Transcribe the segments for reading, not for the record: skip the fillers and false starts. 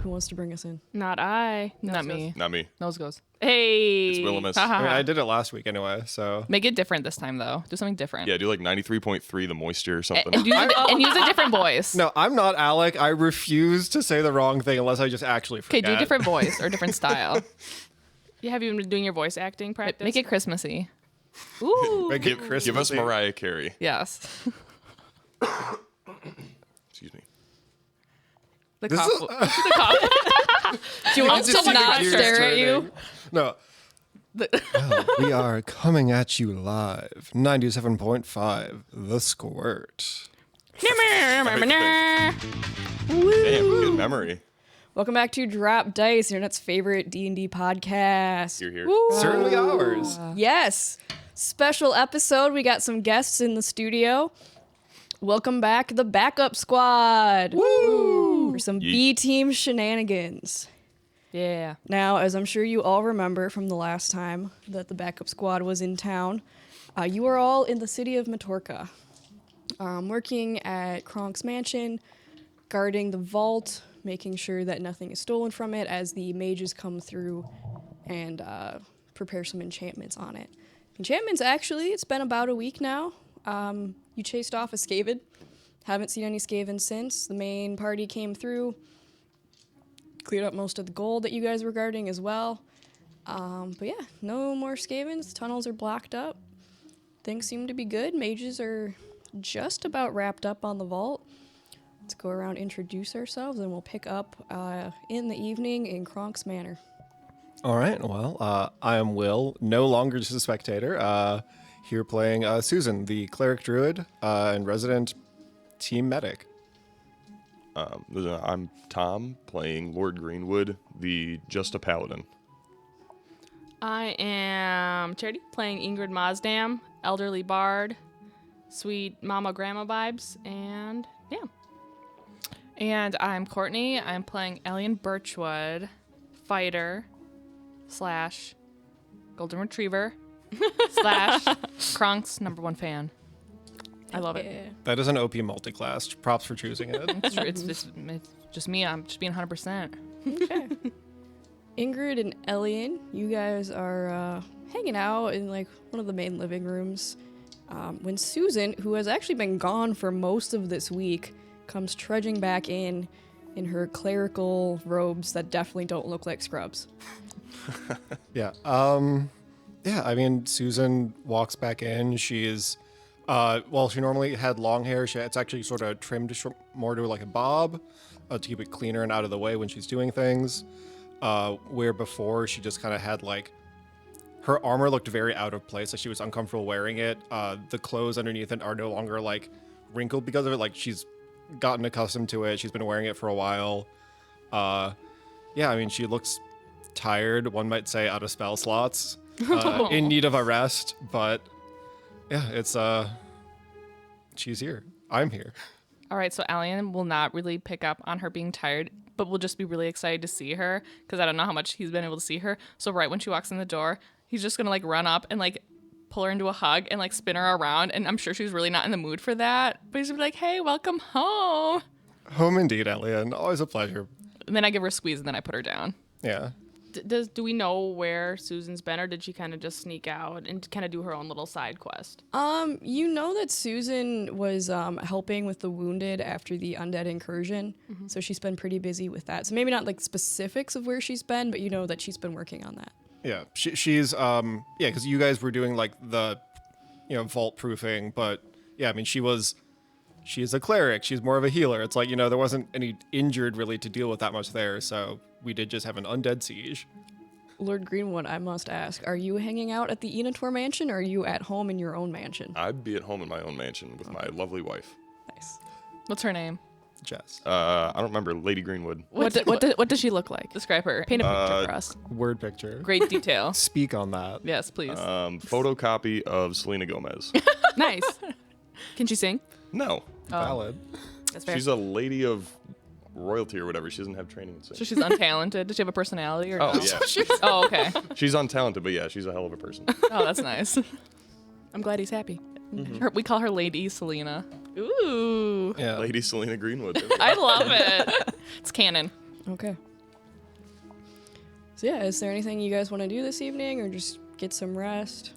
Who wants to bring us in? Not I. Not me. Not me. Nose goes. Hey. It's Willimus. I mean, I did it last week anyway, so. Make it different this time, though. Do something different. Yeah, do like 93.3 the moisture or something. And use a different voice. No, I'm not Alec. I refuse to say the wrong thing unless I just actually Okay, forget. do a different voice or different style. Have you been doing your voice acting practice? Make it Christmassy. Ooh. Make it Christmas. Give us Mariah Carey. Yes. Excuse me. The This cop. is- The cop. Do you want Just someone to not gears stare at turning. you? No. Well, we are coming at you live. 97.5, The Squirt. Damn, good memory. Welcome back to Drop Dice, internet's favorite D&D podcast. You're here. Certainly ours. Yes. Special episode. We got some guests in the studio. Welcome back, the backup squad. Woo! For some Yeet. B-team shenanigans. Yeah. Now, as I'm sure you all remember from the last time that the backup squad was in town, you are all in the city of Matorca, working at Kronk's mansion, guarding the vault, making sure that nothing is stolen from it as the mages come through and prepare some enchantments on it. Enchantments, actually, it's been about a week now. You chased off a Skaven. Haven't seen any Skaven since. The main party came through, cleared up most of the gold that you guys were guarding as well. But yeah, no more Skavens. Tunnels are blocked up. Things seem to be good. Mages are just about wrapped up on the vault. Let's go around, introduce ourselves, and we'll pick up in the evening in Kronk's Manor. All right. Well, I am Will, no longer just a spectator. Here playing Susan, the cleric druid and resident team medic. I'm Tom, playing Lord Greenwood, the just a paladin. I am Charity, playing Ingrid Mazdam, elderly bard, sweet mama grandma vibes, and yeah. And I'm Courtney. I'm playing Elian Birchwood, fighter / golden retriever / Kronk's #1 fan. I love it. Yeah. That is an OP multi-class. Props for choosing it. It's just me. I'm just being 100%. Okay. Ingrid and Elian, you guys are hanging out in like one of the main living rooms when Susan, who has actually been gone for most of this week, comes trudging back in her clerical robes that definitely don't look like scrubs. Yeah. Yeah, I mean, Susan walks back in. She is, she normally had long hair. It's actually sort of trimmed more to like a bob to keep it cleaner and out of the way when she's doing things. Where before she just kind of had like, her armor looked very out of place. Like she was uncomfortable wearing it. The clothes underneath it are no longer like wrinkled because of it. Like she's gotten accustomed to it. She's been wearing it for a while. Yeah, I mean, she looks tired. One might say out of spell slots. In need of a rest, but yeah, it's she's here. I'm here. All right, so Elian will not really pick up on her being tired, but will just be really excited to see her because I don't know how much he's been able to see her. So right when she walks in the door, he's just gonna like run up and like pull her into a hug and like spin her around. And I'm sure she's really not in the mood for that, but he's gonna be like, "Hey, welcome home." Home indeed, Elian. Always a pleasure. And then I give her a squeeze and then I put her down. Yeah. Do we know where Susan's been, or did she kind of just sneak out and kind of do her own little side quest? You know that Susan was helping with the wounded after the undead incursion, so she's been pretty busy with that. So maybe not like specifics of where she's been, but you know that she's been working on that. Yeah. She's because you guys were doing like the, vault proofing, but yeah, I mean, she's a cleric. She's more of a healer. It's like, there wasn't any injured really to deal with that much there, so we did just have an undead siege. Lord Greenwood, I must ask, are you hanging out at the Enator mansion, or are you at home in your own mansion? I'd be at home in my own mansion with my lovely wife. Nice. What's her name? Jess. I don't remember. Lady Greenwood. What does she look like? Describe her. Paint a picture for us. Word picture. Great detail. Speak on that. Yes, please. Photocopy of Selena Gomez. Nice. Can she sing? No. Valid. That's fair. She's a lady of royalty or whatever. She doesn't have training in So singing. she's untalented. Does she have a personality or Oh, no? yeah. Oh, okay. She's untalented, but yeah, she's a hell of a person. Oh, that's nice. I'm glad he's happy. We call her Lady Selena. Ooh. Yeah. Lady Selena Greenwood. I love it. It's canon. Okay. So yeah, is there anything you guys want to do this evening, or just get some rest?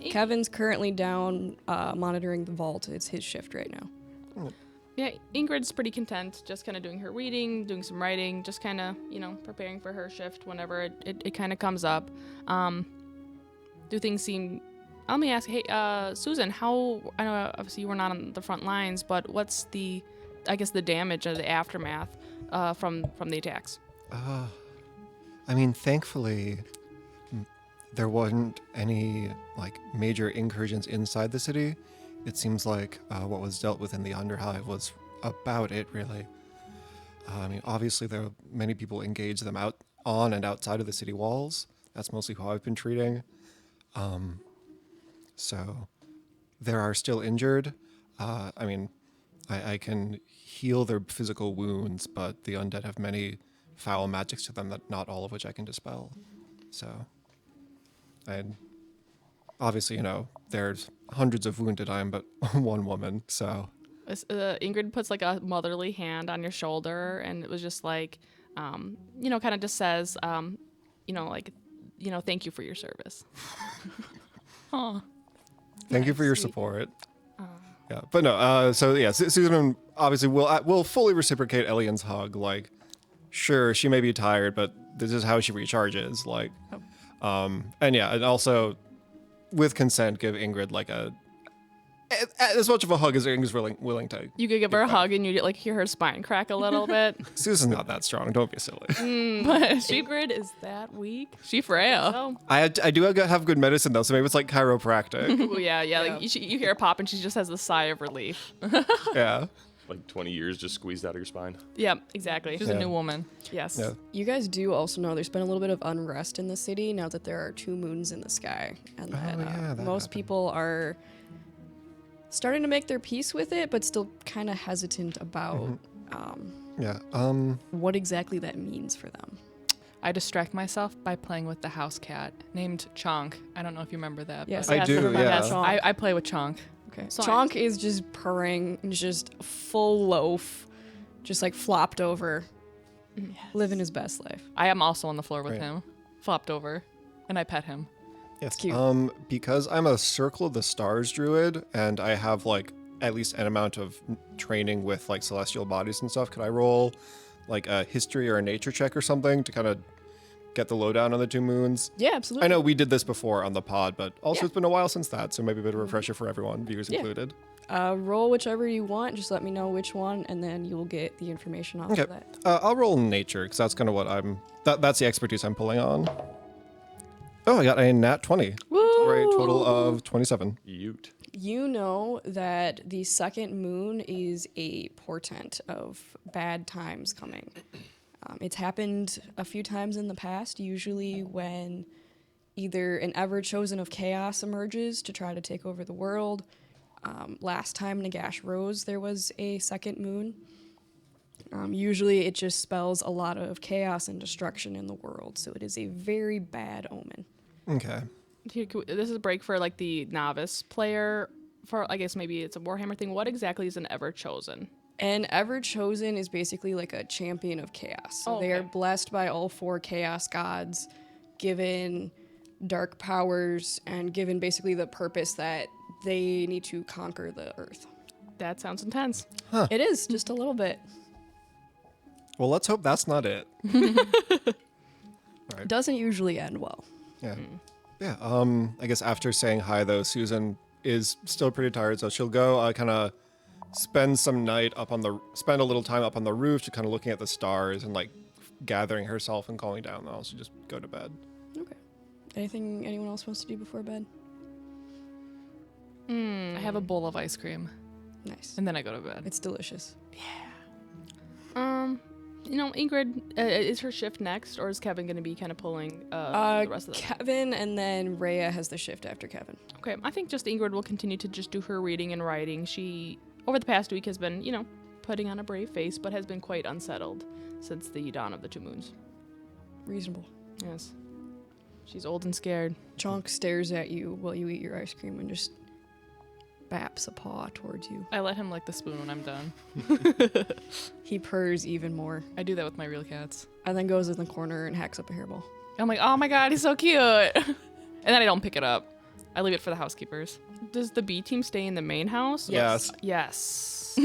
Kevin's currently down monitoring the vault. It's his shift right now. Yeah, Ingrid's pretty content, just kind of doing her reading, doing some writing, just kind of, preparing for her shift whenever it kind of comes up. Do things seem... Let me ask, hey, Susan, how... I know obviously you were not on the front lines, but what's the damage or the aftermath from the attacks? I mean, thankfully, there wasn't any major incursions inside the city. It seems like what was dealt with in the Underhive was about it, really. I mean, obviously there are many people engage them out on and outside of the city walls. That's mostly who I've been treating. So there are still injured. I mean, I can heal their physical wounds, but the undead have many foul magics to them that not all of which I can dispel. So, and obviously, there's hundreds of wounded. I am but one woman, so. Ingrid puts a motherly hand on your shoulder, and it was just kind of just says, thank you for your service. Aw. Thank you for your support. Yeah, but no. So yeah, Susan obviously will fully reciprocate Elian's hug. Sure, she may be tired, but this is how she recharges. And yeah, and also with consent, give Ingrid as much of a hug as Ingrid's willing to. You could give her a hug, and you hear her spine crack a little bit. Susan's not that strong. Don't be silly. But Ingrid is that weak. She frail. So, I do have good medicine though, so maybe it's like chiropractic. ooh, yeah. You hear her pop, and she just has a sigh of relief. Yeah. 20 years just squeezed out of your spine. Yeah, exactly. She's a new woman. Yes. Yeah. You guys do also know there's been a little bit of unrest in the city now that there are 2 moons in the sky, and that, that most happened. people are starting to make their peace with it, but still kind of hesitant about Yeah. what exactly that means for them. I distract myself by playing with the house cat named Chonk. I don't know if you remember that. Yes, but I do, remember yeah. that Chonk. I play with Chonk. Okay. So Chonk is just purring, and just full loaf, just flopped over, living his best life. I am also on the floor with Right. him, flopped over, and I pet him. Yes. cute. Because I'm a Circle of the Stars druid, and I have at least an amount of training with celestial bodies and stuff. Could I roll a history or a nature check or something to kind of get the lowdown on the 2 moons? Yeah, absolutely. I know we did this before on the pod, but also Yeah. it's been a while since that, so maybe a bit of a refresher for everyone, viewers Yeah. included. Roll whichever you want. Just let me know which one, and then you will get the information off Okay. of that. I'll roll nature, because that's kind of what that's the expertise I'm pulling on. Oh, I got a nat 20. Woo! For a total of 27. Ute. You know that the second moon is a portent of bad times coming. It's happened a few times in the past, usually when either an ever-chosen of chaos emerges to try to take over the world. Last time Nagash rose, there was a second moon. Usually it just spells a lot of chaos and destruction in the world, so it is a very bad omen. Okay. This is a break for the novice player. For I guess maybe it's a Warhammer thing. What exactly is an ever chosen? An ever-chosen is basically a champion of chaos. So they are Okay. blessed by all 4 chaos gods, given dark powers, and given basically the purpose that they need to conquer the earth. That sounds intense. It is, just a little bit. Well, let's hope that's not it. It doesn't usually end well. Yeah. Yeah. I guess after saying hi, though, Susan is still pretty tired, so she'll go kind of spend a little time up on the roof, to kind of looking at the stars and gathering herself and calming down. I'll also just go to bed. Okay. Anything anyone else wants to do before bed? I have a bowl of ice cream, Nice. and then I go to bed. It's delicious. Ingrid, is her shift next, or is Kevin going to be kind of pulling the rest of the... Kevin, and then Rhea has the shift after Kevin. Okay, I think just Ingrid will continue to just do her reading and writing. She, over the past week, has been, putting on a brave face, but has been quite unsettled since the dawn of the 2 moons. Reasonable. Yes. She's old and scared. Chonk stares at you while you eat your ice cream and just baps a paw towards you. I let him lick the spoon when I'm done. He purrs even more, I do that with my real cats. and then goes in the corner and hacks up a hairball. I'm like, oh my god, he's so cute. And then I don't pick it up. I leave it for the housekeepers. Does the B team stay in the main house? Yes. Yes.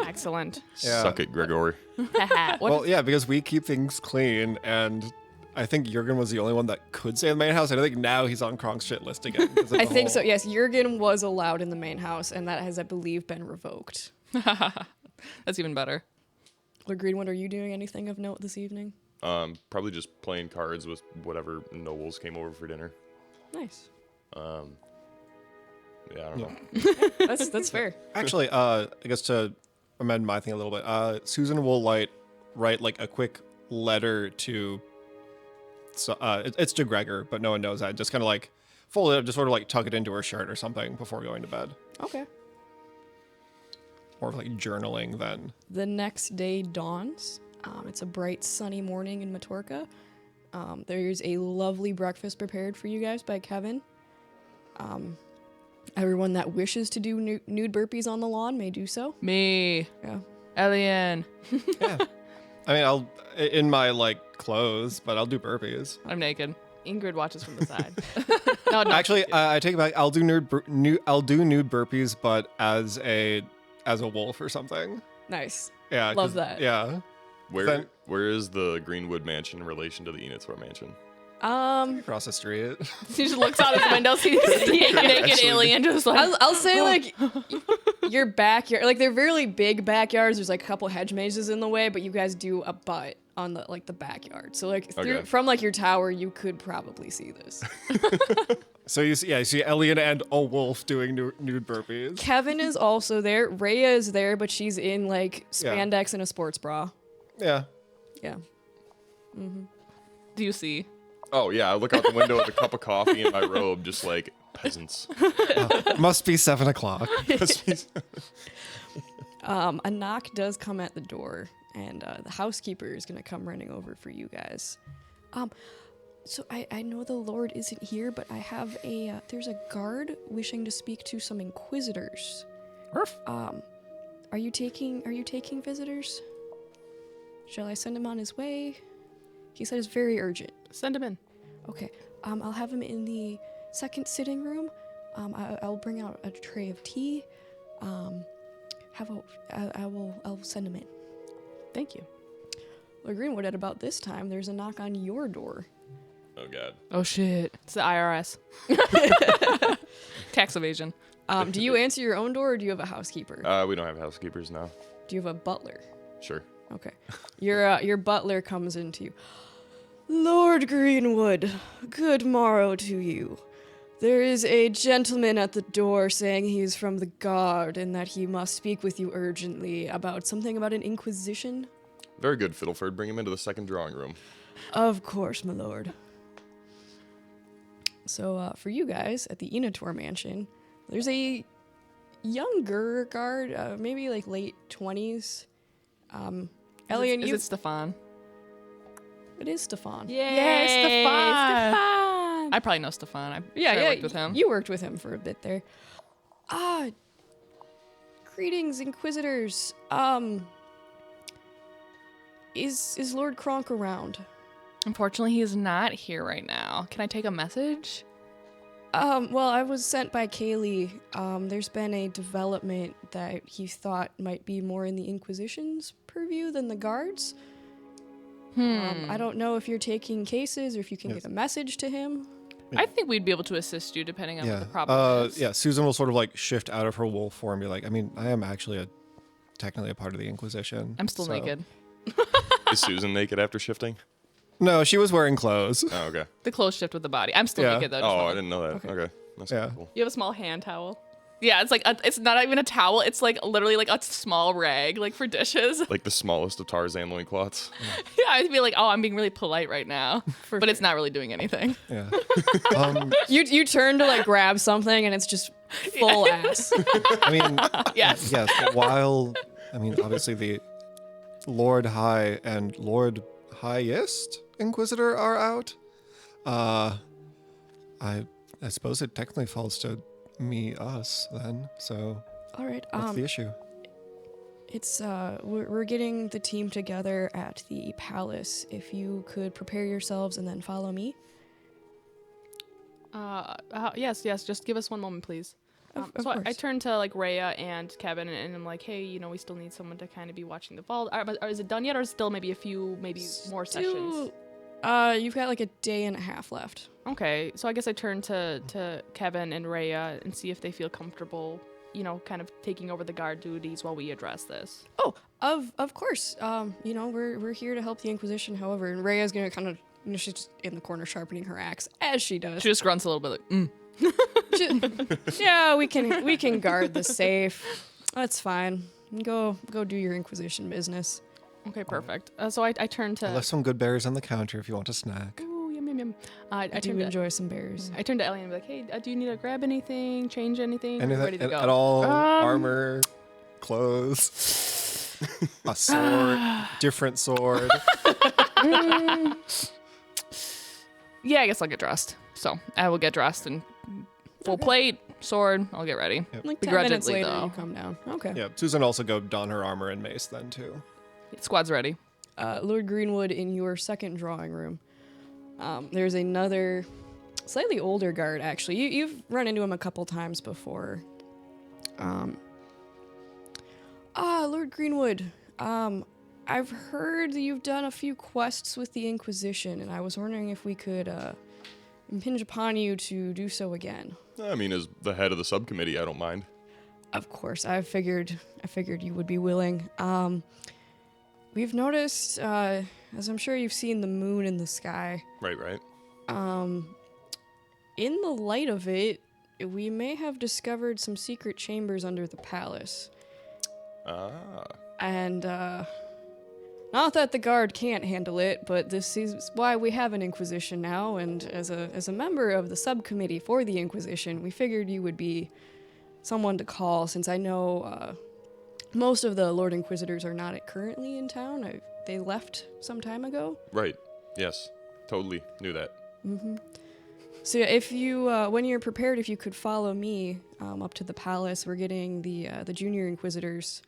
Excellent. Yeah. Suck it, Gregor. What Well, yeah, because we keep things clean, and I think Jurgen was the only one that could stay in the main house. And I think now he's on Kronk's shit list again. 'cause of I the think so. whole- Yes, Jurgen was allowed in the main house, and that has, I believe, been revoked. That's even better. Lord Greenwood, are you doing anything of note this evening? Probably just playing cards with whatever nobles came over for dinner. Nice. Yeah, I don't know. That's fair. Actually, I guess to amend my thing a little bit, Susan will write like a quick letter to. So it's to Gregor, but no one knows that. Just kind of like fold it up, just sort of like tuck it into her shirt or something before going to bed. Okay. More of like journaling then. The next day dawns. It's a bright, sunny morning in Matorca. There's a lovely breakfast prepared for you guys by Kevin. Everyone that wishes to do nude burpees on the lawn may do so. Me. Yeah. Elian. Yeah. I mean, I'll in my like clothes, but I'll do burpees. I'm naked. Ingrid watches from the side. No, no. Actually, I take it back. I'll do nude burpees, but as a wolf or something. Nice. Yeah. Love 'cause- that. Yeah. Where is the Greenwood mansion in relation to the Enotor mansion? Across the street. He just looks out his window, sees naked alien, just like. I'll say like your backyard, like they're really big backyards. There's like a couple hedge mazes in the way, but you guys do a butt on the like the backyard. So like Okay. from like your tower, you could probably see this. So you see Elliot and a wolf doing nude burpees. Kevin is also there. Rhea is there, but she's in like spandex and a sports bra. Yeah. Yeah. Do you see? Oh yeah, I look out the window with a cup of coffee in my robe, just like peasants. Must be 7 o'clock. A knock does come at the door, and the housekeeper is gonna come running over for you guys. So I know the Lord isn't here, but I have there's a guard wishing to speak to some inquisitors. Are you taking visitors? Shall I send him on his way? He said it's very urgent. Send him in. Okay. I'll have him in the second sitting room. I'll bring out a tray of tea. I'll send him in. Thank you. Lord Greenwood, at about this time, there's a knock on your door. Oh god. Oh shit. It's the IRS. Tax evasion. Do you answer your own door, or do you have a housekeeper? We don't have housekeepers now. Do you have a butler? Sure. Okay. Your butler comes into you. Lord Greenwood, good morrow to you. There is a gentleman at the door saying he is from the guard and that he must speak with you urgently about something about an inquisition. Very good, Fiddleford. Bring him into the second drawing room. Of course, my lord. So, for you guys at the Enotor mansion, there's a younger guard, maybe like late 20s. Elian, Is you... it Stefan? It is Stefan. Yay, Stefan! I probably know Stefan. I worked with him. You worked with him for a bit there. Greetings, Inquisitors. Is Lord Kronk around? Unfortunately, he is not here right now. Can I take a message? Well, I was sent by Kaylee. There's been a development that he thought might be more in the Inquisition's purview than the guards. I don't know if you're taking cases or if you can get a message to him. I think we'd be able to assist you depending on what Yeah. the problem is. Yeah. Susan will sort of like shift out of her wolf form and be like, I mean, I am actually technically a part of the Inquisition. I'm still so- naked. Is Susan naked after shifting? No, she was wearing clothes. Oh, okay. The clothes shift with the body. I'm still Yeah. naked though. Oh, I didn't know that. Okay. That's Yeah. cool. You have a small hand towel. Yeah, it's like it's not even a towel. It's like literally like a small rag, like for dishes. Like the smallest of Tarzan loincloths. Yeah, I'd be like, oh, I'm being really polite right now, but it's not really doing anything. Yeah. You turn to like grab something and it's just full ass. I mean, Yes. yes, but while, I mean, obviously the Lord High and Lord Highest Inquisitor are out, I suppose it technically falls to us then, so All right. what's the issue? It's we're getting the team together at the palace. If you could prepare yourselves and then follow me. Yes. Just give us one moment, please. Of So I course. turn to like Rhea and Kevin, and I'm like, hey, we still need someone to kind of be watching the vault. But is it done yet, or still maybe a few, more sessions? You've got like a day and a half left. Okay, so I guess I turn to Kevin and Rhea and see if they feel comfortable, kind of taking over the guard duties while we address this. Oh, of course. We're here to help the Inquisition. However, and Rhea's gonna kind of, she's just in the corner sharpening her axe as she does. She just grunts a little bit like, Yeah, we can guard the safe. That's fine. Go do your Inquisition business. Okay, perfect. So I turn to. I left some good berries on the counter if you want a snack. Ooh, yum yum yum. I I do turn to. enjoy some berries. I turn to Ellie and be like, hey, do you need to grab anything, change anything? We're ready to Anything go. at all? Armor, clothes, a sword, different sword. Yeah, I guess I'll get dressed. So I will get dressed and full plate, sword. I'll get ready. Like 10 minutes Begrudgingly, later, though. you come down. Okay. Yeah, Susan also go don her armor and mace then too. Squad's ready. Lord Greenwood, in your second drawing room, there's another slightly older guard, actually. You've run into him a couple times before. Lord Greenwood, I've heard that you've done a few quests with the Inquisition, and I was wondering if we could impinge upon you to do so again. I mean, as the head of the subcommittee, I don't mind. Of course, I figured you would be willing. We've noticed, as I'm sure you've seen the moon in the sky. Right. In the light of it, we may have discovered some secret chambers under the palace. And, not that the guard can't handle it, but this is why we have an Inquisition now, and as a member of the subcommittee for the Inquisition, we figured you would be someone to call, since I know, most of the Lord Inquisitors are not currently in town. They left some time ago. Right. Yes. Totally knew that. So yeah, if you, when you're prepared, if you could follow me up to the palace, we're getting the junior Inquisitors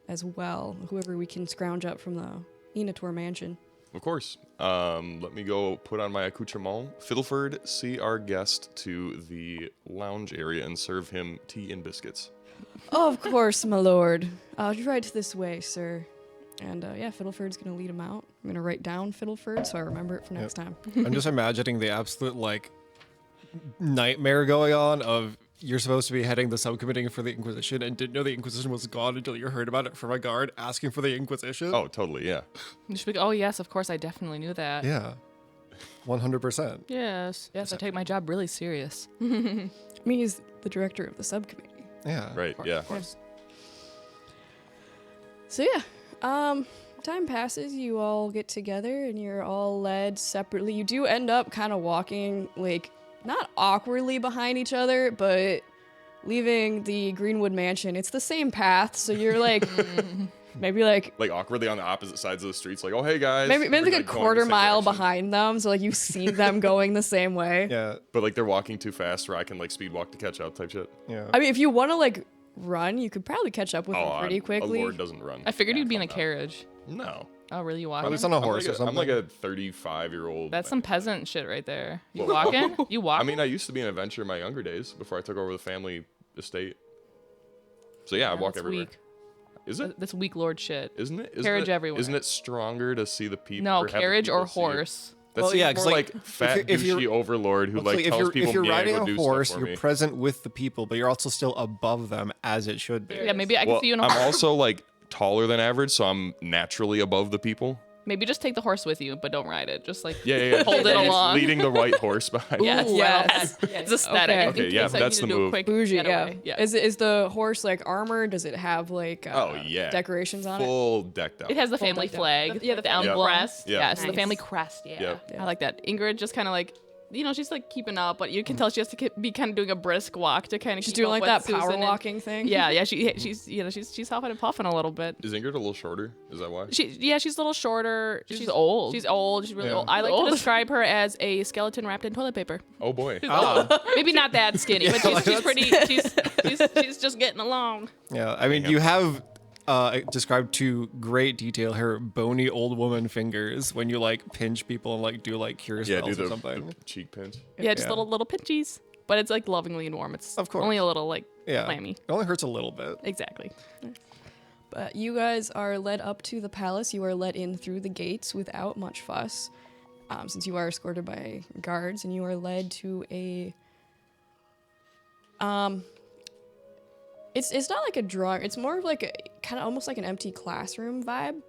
as well, whoever we can scrounge up from the Enator mansion. Of course. Let me go put on my accoutrement. Fiddleford, see our guest to the lounge area and serve him tea and biscuits. Of course, my lord. Right this way, sir. And Fiddleford's gonna lead him out. I'm gonna write down Fiddleford so I remember it for next time. I'm just imagining the absolute nightmare going on of you're supposed to be heading the subcommittee for the Inquisition and didn't know the Inquisition was gone until you heard about it from a guard asking for the Inquisition. Oh, totally, yeah. You should be, oh, yes, of course, I definitely knew that. Yeah. 100%. Yes, I take my job really serious. I mean, he's the director of the subcommittee. Yeah. Right, yeah. So yeah, time passes, you all get together and you're all led separately. You do end up kind of walking, not awkwardly behind each other, but leaving the Greenwood mansion. It's the same path, so you're maybe Like awkwardly on the opposite sides of the streets, like, oh, hey, guys. maybe We're, a going quarter the same mile direction. behind them, so you see them going the same way. Yeah. But they're walking too fast where I can speed walk to catch up type shit. Yeah. I mean, if you want to run, you could probably catch up with them pretty A quickly. lord doesn't run. I figured you'd be in a Fuck no. carriage. No. Oh, really? You At walking? least on a horse or something. I'm like a 35-year-old. That's some peasant shit right there. You walking? You I walking? mean, I used to be an adventurer in my younger days before I took over the family estate. So yeah, I walk that's everywhere. weak. Is it? That's weak lord shit. Isn't it? Carriage everywhere. Isn't it stronger to see the people? No, or have the carriage or people see you? horse. That Well, seems yeah, 'cause, more like, fat if you're- douchey overlord who Looks like tells people, if you're "Yeah, riding go a do horse, stuff for you're me." present with the people, but you're also still above them as it should be. Yeah, maybe I can Well, see you in a I'm horse. also taller than average, so I'm naturally above the people. Maybe just take the horse with you, but don't ride it. Just Yeah. hold it Just along. leading the white horse behind. Yes, Ooh, yes. yes. It's aesthetic. Okay. Okay, yeah, that's the move. Bougie, yeah. Yeah. Is the horse armored? Does it have Oh yeah. decorations on it? Full decked out. It has the Full family decked out. flag. Yeah, the family emblem. crest. Yeah. Yes, the Nice. family crest. Yeah. Yep. Yeah. I like that. Ingrid just kind of she's keeping up, but you can tell she has to be kind of doing a brisk walk to kind of She's keep doing up that with power Susan and- walking thing. Yeah, she's huffing and puffing a little bit. Is Ingrid a little shorter? Is that why? She's a little shorter. She's old. She's old. She's really Yeah. old. I like Old. to describe her as a skeleton wrapped in toilet paper. Oh boy. Maybe not that skinny, but she's pretty. She's just getting along. Yeah, I mean, you have described to great detail her bony old woman fingers when you like pinch people and like do like cure Yeah, spells do or the something. cheek pinch. Yeah, just Yeah. little pinchies. But it's like lovingly and warm. It's Of course. only a little like Yeah, clammy. it only hurts a little bit. Exactly. But you guys are led up to the palace. You are let in through the gates without much fuss, since you are escorted by guards, and you are led to a. It's not like a drawing. It's more of like a kind of almost like an empty classroom vibe,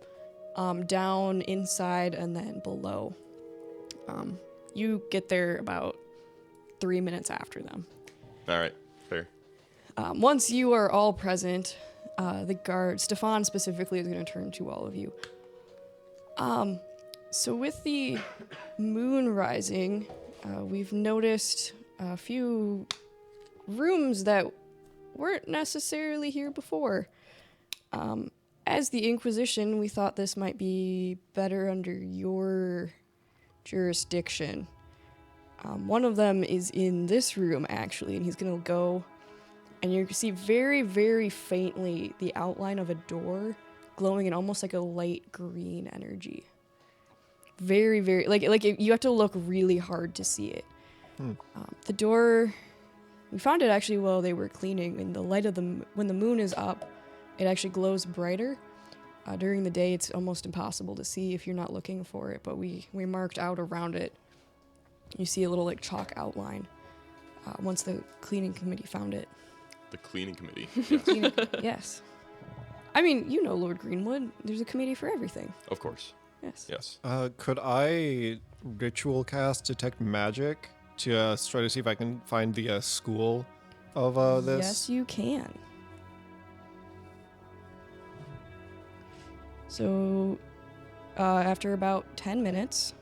down inside and then below. You get there about 3 minutes after them. All right, fair. Once you are all present, the guard, Stefan specifically, is going to turn to all of you. So with the moon rising, we've noticed a few rooms that weren't necessarily here before. As the Inquisition, we thought this might be better under your jurisdiction. One of them is in this room, actually, and he's going to go, and you can see very, very faintly the outline of a door glowing in almost like a light green energy. Very, very, like you have to look really hard to see it. The door, we found it actually while they were cleaning. In the light of when the moon is up, it actually glows brighter. During the day, it's almost impossible to see if you're not looking for it, but we marked out around it. You see a little like chalk outline once the cleaning committee found it. The cleaning committee. Yes, Yes. I mean, you know Lord Greenwood. There's a committee for everything. of course. Yes. Yes. Could I ritual cast detect magic to try to see if I can find the school of this? Yes, you can. So, after about 10 minutes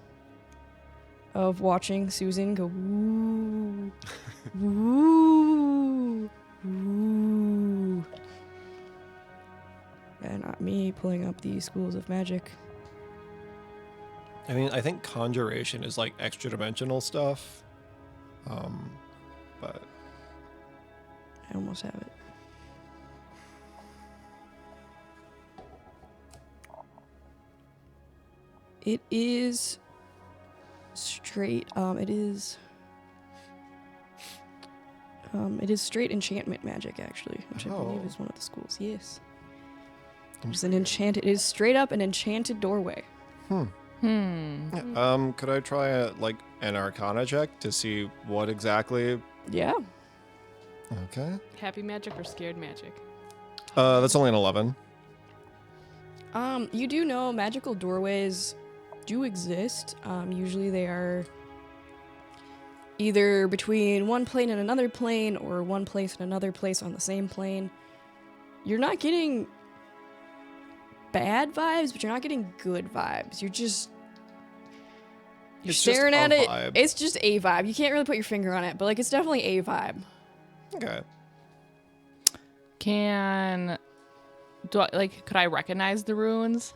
of watching Susan go woo, woo, woo, and me pulling up the schools of magic. I mean, I think conjuration is like extra dimensional stuff. But I almost have it. It is straight. It is straight enchantment magic, actually, which I believe Oh. is one of the schools. Yes. It's an enchanted. It is straight up an enchanted doorway. yeah, could I try an Arcana check to see what exactly? Yeah. Okay. Happy magic or scared magic? That's only an 11. You do know magical doorways do exist. Usually they are either between one plane and another plane, or one place and another place on the same plane. You're not getting bad vibes, but you're not getting good vibes. You're just It's staring just at a it. vibe. It's just a vibe. You can't really put your finger on it, but like it's definitely a vibe. Okay. Could I recognize the runes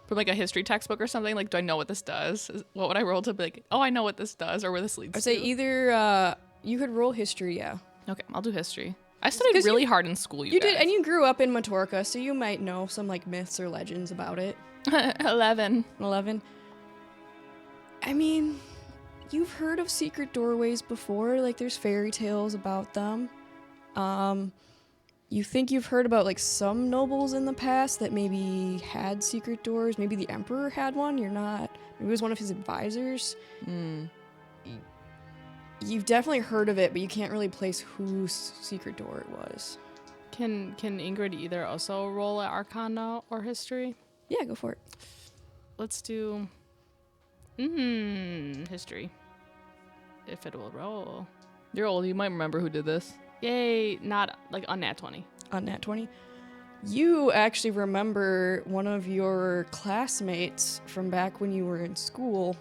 from like a history textbook or something? Like, do I know what this does? What would I roll to be like, oh, I know what this does or where this leads I'd say to? either you could roll history, yeah. Okay, I'll do history. I studied 'Cause really hard in school, You did, guys. and you grew up in Matorca, so you might know some like myths or legends about it. 11. 11. I mean, you've heard of secret doorways before, like there's fairy tales about them. You think you've heard about like some nobles in the past that maybe had secret doors. Maybe the emperor had one. You're not. Maybe it was one of his advisors. You've definitely heard of it, but you can't really place whose secret door it was. Can Ingrid either also roll at Arcana or History? Yeah, go for it. Let's do History. If it will roll. You're old. You might remember who did this. Yay, not like on nat 20. On Nat 20. You actually remember one of your classmates from back when you were in school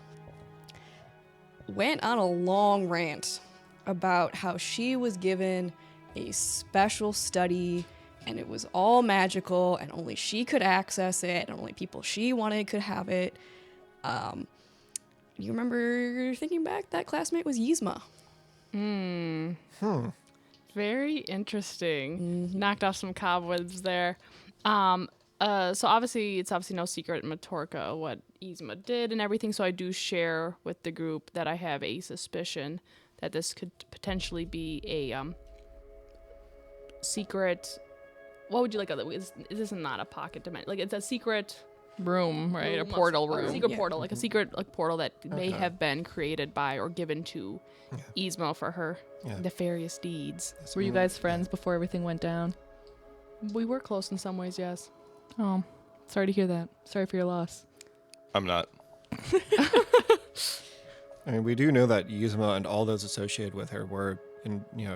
went on a long rant about how she was given a special study and it was all magical and only she could access it and only people she wanted could have it. You remember thinking back, that classmate was Yzma. Very interesting. Knocked off some cobwebs there. So obviously, it's obviously no secret in Matorca what Yzma did and everything. So I do share with the group that I have a suspicion that this could potentially be a secret. What would you like? This is not a pocket dimension. Like it's a secret Room, right? A room, portal a room. secret Yeah. portal, like a secret like portal that may Okay. have been created by or given to Yzma for her Yeah. nefarious deeds. Were you guys friends before everything went down? We were close in some ways, yes. Oh, sorry to hear that. Sorry for your loss. I'm not. I mean, we do know that Yzma and all those associated with her were,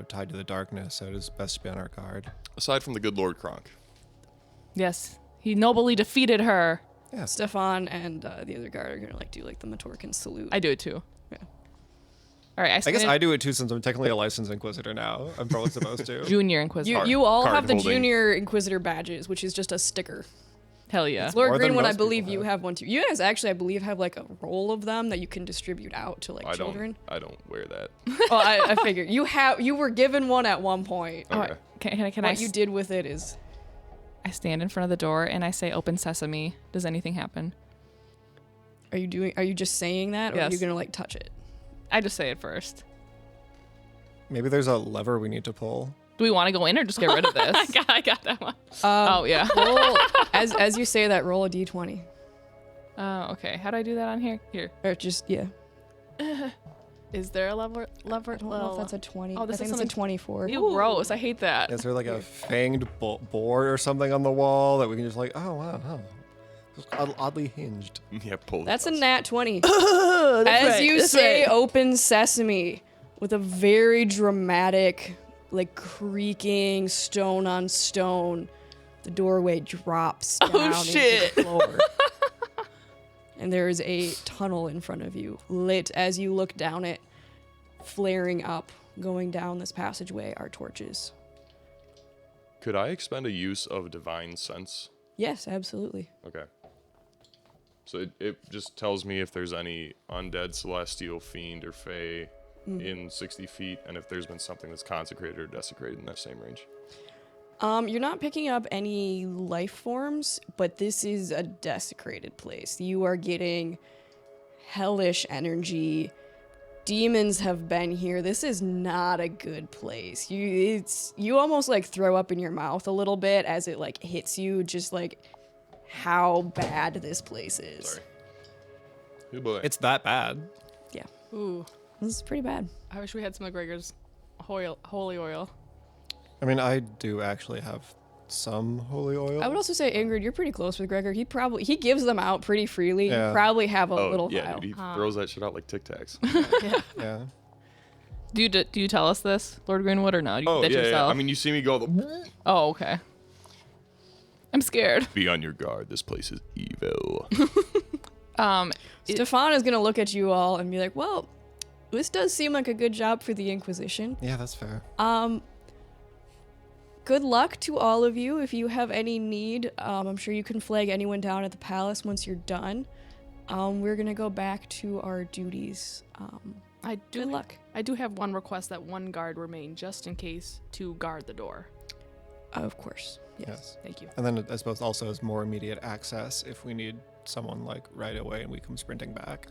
tied to the darkness, so it is best to be on our guard. Aside from the good Lord Kronk. Yes, he nobly defeated her. Yeah. Stefan and the other guard are gonna do the Matorcan salute. I do it too. Yeah. All right, I guess I do it too, since I'm technically a licensed Inquisitor now. I'm probably supposed to. Junior Inquisitor. You all Card have the holding. junior Inquisitor badges, which is just a sticker. Hell yeah. Lord More than Greenwood, I most believe people you have. have one too. You guys actually, I believe, have a roll of them that you can distribute out to I children. don't wear that. Oh, I figured you were given one at one point. All Okay. right, can I? What you did with it is I stand in front of the door and I say, "Open sesame." Does anything happen? Are you just saying that, or are you Yes. gonna touch it? I just say it first. Maybe there's a lever we need to pull. Do we want to go in or just get rid of this? I got that one. Oh yeah. Roll as you say that. Roll a d20, Oh okay. How do I do that on here? Here. or just yeah. Is there a lever? I don't know if that's a 20. Oh, this I think is it's a something- 24. Ew, gross. I hate that. Is there like a fanged board or something on the wall that we can just oh wow, it's oddly hinged. Yeah, pull. That's a us. nat 20. That's As right, you that's say, right. open sesame, with a very dramatic, creaking stone on stone, the doorway drops down shit. into the floor. And there is a tunnel in front of you, lit as you look down it, flaring up. Going down this passageway are torches. Could I expend a use of divine sense? Yes, absolutely. Okay. So it just tells me if there's any undead, celestial, fiend, or fae in 60 feet, and if there's been something that's consecrated or desecrated in that same range. You're not picking up any life forms, but this is a desecrated place. You are getting hellish energy. Demons have been here. This is not a good place. You almost throw up in your mouth a little bit as it hits you, just how bad this place is. Sorry. Good boy. It's that bad. Yeah, Ooh, this is pretty bad. I wish we had some of Gregor's holy oil. I mean, I do actually have some holy oil. I would also say, Ingrid, you're pretty close with Gregor. He gives them out pretty freely. Yeah. You probably have a oh, little yeah, vial. dude, he throws that shit out like Tic Tacs. Yeah. Do you tell us this, Lord Greenwood, or no? Do you Oh, keep that yeah, yeah. yourself? I mean, you see me go, Oh, okay. I'm scared. be on your guard. This place is evil. Stefan is gonna look at you all and be like, "Well, this does seem like a good job for the Inquisition. Yeah, that's fair. Good luck to all of you. If you have any need, I'm sure you can flag anyone down at the palace once you're done. We're gonna go back to our duties. Good luck. I do have one request that one guard remain just in case to guard the door. Of course. Yes. Yes. Thank you. And then I suppose also as more immediate access if we need someone right away and we come sprinting back.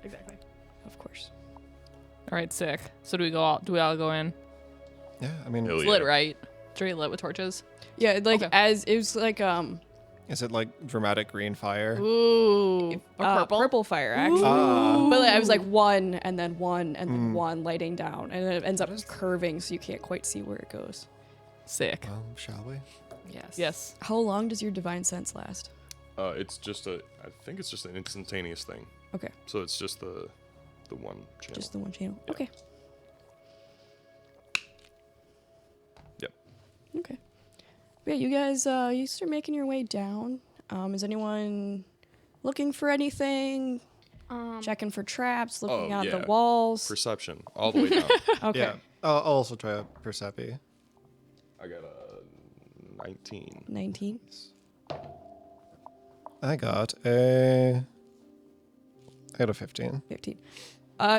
Exactly. Of course. All right, sick. So do we all go in? Yeah, I mean, Hell It's yeah. lit, right? Straight lit with torches. Yeah, Okay. as it was is it dramatic green fire? Ooh, purple fire actually. Ah. But I was one and then one and then one lighting down, and then it ends up curving, so you can't quite see where it goes. Sick. Shall we? Yes. Yes. How long does your divine sense last? It's just I think it's just an instantaneous thing. Okay, So it's just the one channel. just the one channel. Yeah. Okay. Yep. Okay. Yeah, you guys, you start making your way down. Is anyone looking for anything? Checking for traps, looking Oh, at yeah. the walls. Perception all the way down. Okay. Yeah. I'll also try a Percepi. I got a 19. 19. I got a 15. 15.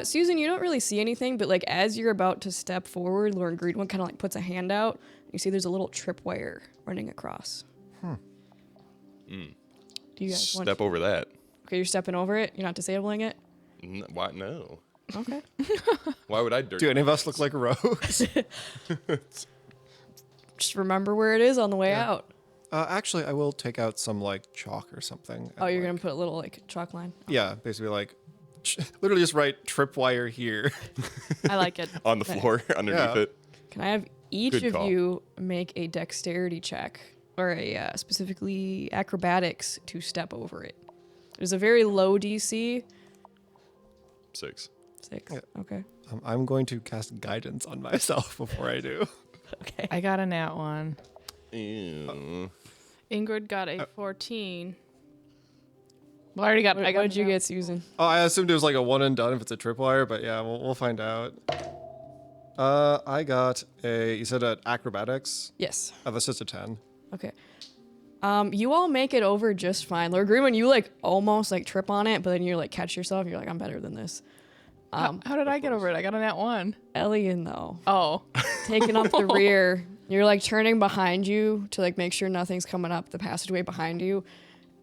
Susan, you don't really see anything, but as you're about to step forward, Lauren Greenwood kind of puts a hand out. You see there's a little tripwire running across. Do you guys want? Step over that. Okay, you're stepping over it. You're not disabling it. Why? No. Okay. Why would I dirt? Do any of us look like rogues? Just remember where it is on the way out. Actually, I will take out some like chalk or something. Oh, and, you're like, gonna put a little like chalk line. Yeah, basically like literally just write tripwire here. I like it. On the floor underneath Yeah. it. Can I have each Good of call. you make a dexterity check or a specifically acrobatics to step over it? There's a very low DC. 6. 6. Yeah. Okay. I'm going to cast guidance on myself before I do. Okay. I got a nat 1. Ew. Ingrid got a 14. Well, I already got. What, I got. what did you a nat- get, Susan? Oh, I assumed it was like a one and done if it's a tripwire, but yeah, we'll find out. I got you said acrobatics? Yes. Oh, that's just a 10. Okay. You all make it over just fine. Lord Greenman, you like almost like trip on it, but then you like catch yourself. And you're like, I'm better than this. How did I get over it? I got a nat 1. Elian though, Oh. taking up the rear. You're like turning behind you to like make sure nothing's coming up the passageway behind you,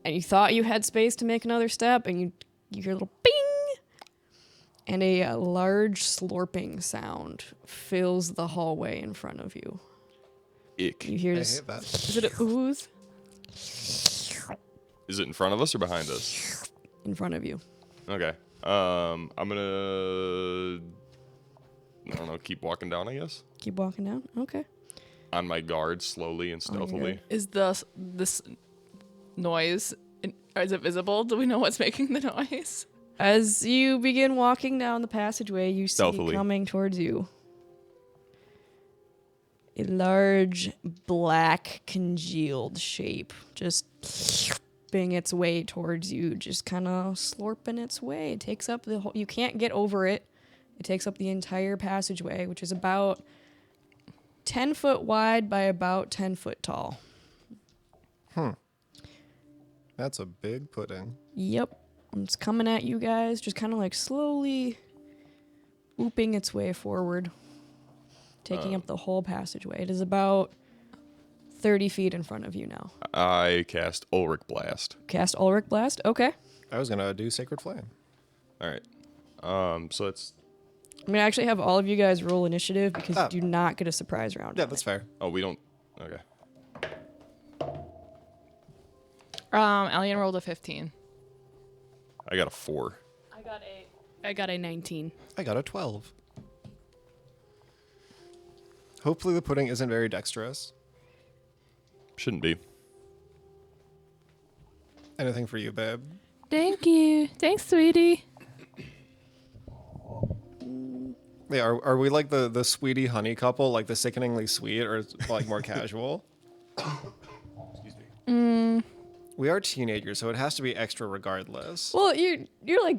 and you thought you had space to make another step, and you hear a little bing, and a large slurping sound fills the hallway in front of you. Ick. You hear I this hate that. Is it a ooze? Is it in front of us or behind us? in front of you. Okay. I'm gonna. I don't know. Keep walking down, I guess. Keep walking down. Okay. On my guard, slowly and On your stealthily. guard. Is this noise, is it visible? Do we know what's making the noise? As you begin walking down the passageway, you see Stealthily. coming towards you a large, black, congealed shape, just slurping its way towards you, just kind of slurping its way. It takes up the whole. You can't get over it. It takes up the entire passageway, which is about 10 foot wide by about 10 foot tall. That's a big pudding. Yep. It's coming at you guys, just kind of like slowly whooping its way forward, taking up the whole passageway. It is about 30 feet in front of you now. I cast Ulrich Blast. Cast Ulrich Blast. Okay. I was gonna do Sacred Flame. All right. So it's. I'm going to actually have all of you guys roll initiative because Oh. you do not get a surprise round. Yeah, that's fair. Oh, we don't. Okay. Alien rolled a 15. I got a 4. I got a 19. I got a 12. Hopefully the pudding isn't very dexterous. Shouldn't be. Anything for you, babe? Thank you. Thanks, sweetie. Yeah, are we like the sweetie honey couple, like the sickeningly sweet, or is it, like more casual? Excuse me. We are teenagers, so it has to be extra regardless. Well, you're like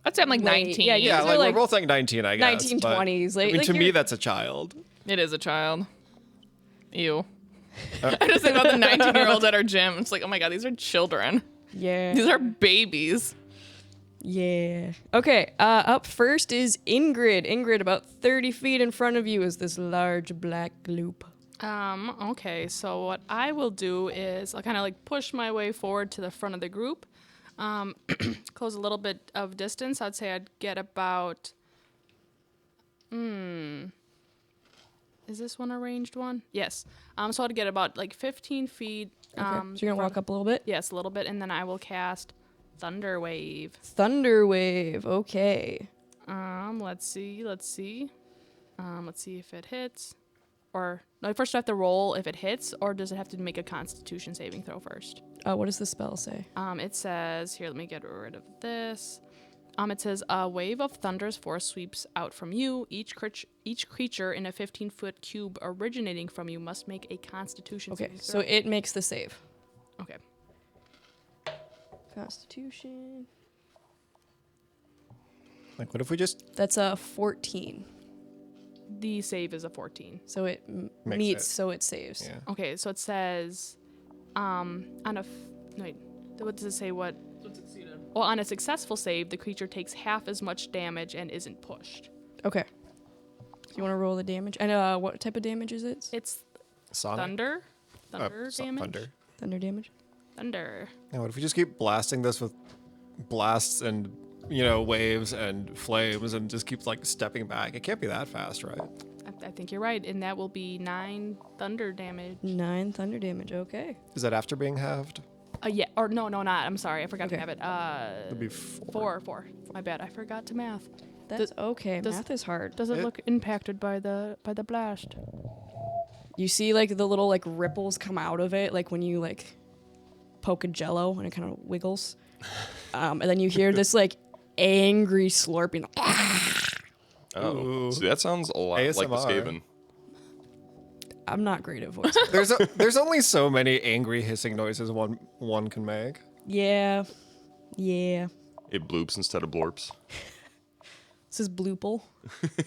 I'd say I'm like Late. 19. Yeah, you Yeah, guys are like, like we're both like 19, I guess. 1920s. But, I Like, mean, like to me, you're- that's a child. It is a child. Ew. I just think about the 19-year-olds at our gym. It's like, oh my god, these are children. Yeah. These are babies. Yeah. Okay. Up first is Ingrid. Ingrid, about 30 feet in front of you is this large black gloop. Okay, so what I will do is I'll kind of like push my way forward to the front of the group. Close a little bit of distance. I'd say I'd get about. Is this one a ranged one? Yes. So I'd get about like 15 feet. Okay. So you're gonna walk up a little bit. Yes, a little bit, and then I will cast Thunder Wave. Thunder wave. Okay. Let's see. Let's see if it hits. Or no, first I have to roll if it hits, or does it have to make a Constitution saving throw first? What does the spell say? It says here. Let me get rid of this. It says a wave of thunder's force sweeps out from you. Each creature in a 15-foot cube originating from you must make a Constitution Okay. saving So throw. it makes the save. Okay. Constitution. Like, what if we just That's a 14. The save is a 14. So it Makes meets. it. So it saves. yeah? Okay, so it says, on a wait, what does it say? What? Well, on a successful save, the creature takes half as much damage and isn't pushed. Okay. Do you want to roll the damage? And what type of damage is it? It's Sonic? thunder Oh, damage. Thunder. Thunder damage. Thunder. Now, what if we just keep blasting this with blasts and, waves and flames and just keeps like stepping back? It can't be that fast, right? I think you're right, and that will be 9 thunder damage. 9 thunder damage. Okay. Is that after being halved? Yeah, or no, not. I'm sorry, I forgot to Okay. have it. It'd be 4. 4. My bad, I forgot to math. That's okay. does- Math is hard. Does it look impacted by the blast? You see like the little like ripples come out of it, like when you like poke a jello and it kind of wiggles. And then you hear this like angry slurping. Oh, Ooh. see, that sounds a lot like the ASMR. Skaven. I'm not great at voices. There's only so many angry hissing noises one can make. Yeah. It bloops instead of blorps. This is Bloople.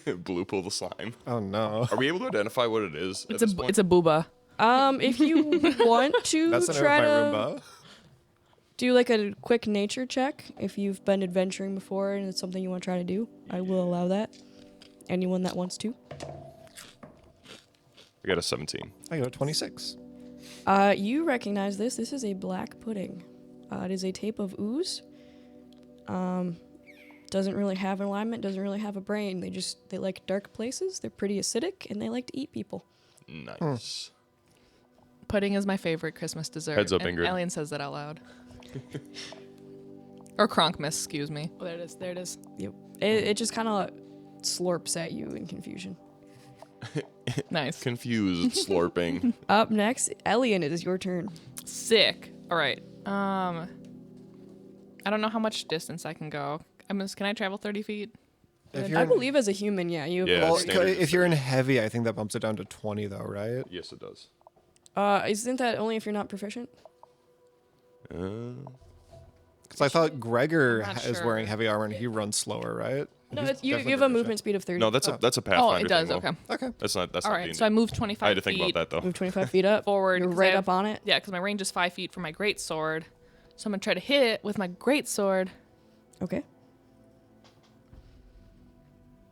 Bloople the slime. Oh no. Are we able to identify what it is? It's a booba. If you want to That's the name try of my to Roomba. do like a quick nature check, if you've been adventuring before and it's something you want to try to do, I will allow that. Anyone that wants to. I got a 17. I got a 26. You recognize this. This is a black pudding. It is a tape of ooze. Doesn't really have an alignment, doesn't really have a brain. They like dark places. They're pretty acidic, and they like to eat people. Nice. Pudding is my favorite Christmas dessert. Heads up, and Ingrid. Alien says that out loud. Or Kronkmas, excuse me. Oh, there it is. There it is. Yep. It just kind of slurps at you in confusion. Nice. Confused, slurping. Up next, Elian, it is your turn. Sick. All right. I don't know how much distance I can go. Can I travel 30 feet? If you're I in, believe as a human, yeah. You. Yeah. well, standard if you're in heavy, I think that bumps it down to 20 though, right? Yes, it does. Isn't that only if you're not proficient? Because I thought Gregor I'm not is sure. wearing heavy armor and he runs slower, right? No, He's you definitely have a proficient. movement speed of 30. No, that's a Oh, Pathfinder it does. thing, though. Okay. Okay. That's All not right. So I D&D. move 25 I had to feet think about that though. Move 25 feet up. forward. You're 'cause right I up on it. Yeah, because my range is 5 feet from my great sword. So I'm gonna try to hit with my great sword. Okay.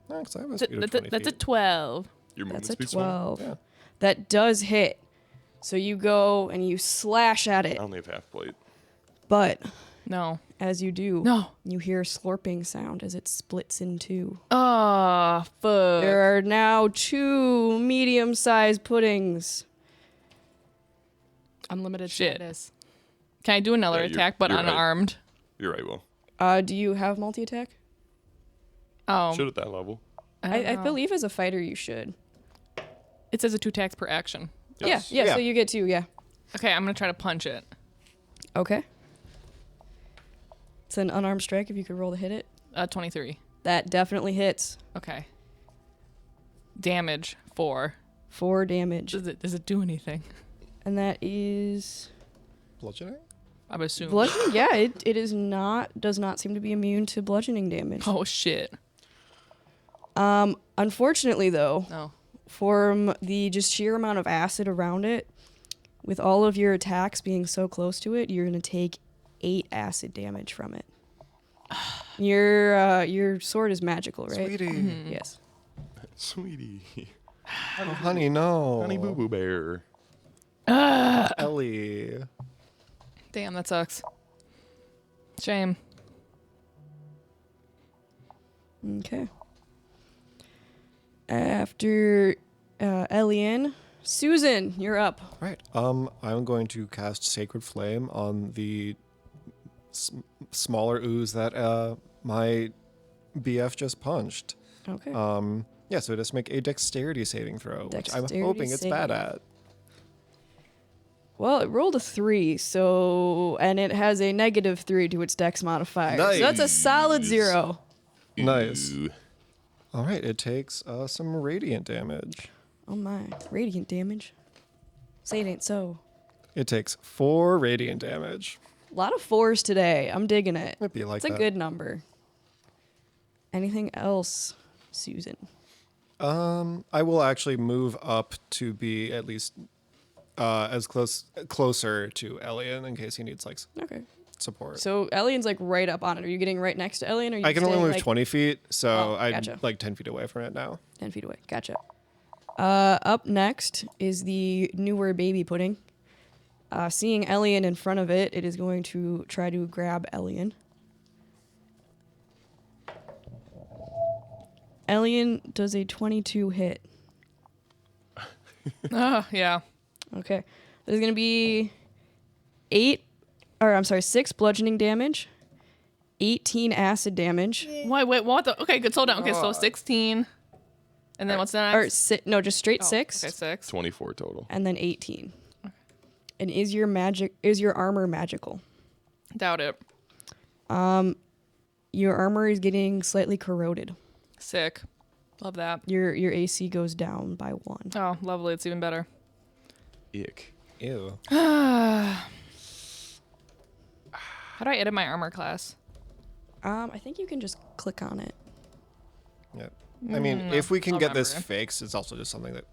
Thanks, I have a speed of 20 That's a feet. 12. Your movement That's a speed's small. 12. Yeah. That does hit. So you go and you slash at I it. only have half plate. But No. as you do, No. you hear a slurping sound as it splits in two. Oh, fuck. There are now 2 medium-sized puddings. Unlimited Shit. status. Can I do another Yeah, you're- attack, but you're right. unarmed? You're right, Will. Do you have multi-attack? Oh. Should at that level. I believe as a fighter you should. It says a 2 attacks per action. Yes. Yeah, Yeah. so you get 2, yeah. Okay, I'm gonna try to punch it. Okay. It's an unarmed strike if you could roll to hit it. 23. That definitely hits. Okay. Damage 4. 4 damage. Does it do anything? And that is Bludgeoning? I would assume. bludgeoning. Yeah, it does not seem to be immune to bludgeoning damage. Oh shit. Unfortunately though, No. from the just sheer amount of acid around it, with all of your attacks being so close to it, you're gonna take 8 acid damage from it. Your sword is magical, right? Sweetie. Yes. Sweetie. Oh, honey, no. Honey Boo Boo Bear. Ellie. Damn, that sucks. Shame. Okay. After Elian, Susan, you're up. Right. I'm going to cast Sacred Flame on the smaller ooze that my BF just punched. Okay. Yeah, so just make a dexterity saving throw, which I'm Dexterity hoping it's bad saving. at. Well, it rolled a 3, and it has a -3 to its dex modifier. So that's a solid Nice. 0. Nice. Ooh. All right, it takes some radiant damage. Oh my, radiant damage. Say it ain't so. It takes 4 radiant damage. A lot of 4s today. I'm digging it. Might be like It's a that. good number. Anything else, Susan? I will actually move up to be at least closer to Elian in case he needs like Okay. support. So Elian's like right up on it. Are you getting right next to Elian? Or are you I can only staying, move like, 20 feet, so Oh, I'm gotcha. like 10 feet away from it now. 10 feet away. Gotcha. Up next is the newer baby pudding. Seeing Elian in front of it, it is going to try to grab Elian. Elian does a 22 hit. Oh, yeah. Okay. There's going to be 6 bludgeoning damage, 18 acid damage, Wait, what the? Okay, good. Slow down. Okay, so 16. And then what's the next? no, just straight Oh, 6, Okay, 6. 24 total. and then 18. And is your armor magical? Doubt it. Your armor is getting slightly corroded. Sick. Love that. Your AC goes down by 1. Oh, lovely. It's even better. Ick. Ew. How do I edit my armor class? I think you can just click on it. Yeah. I mean, if we can I'll get this remember. fixed, it's also just something that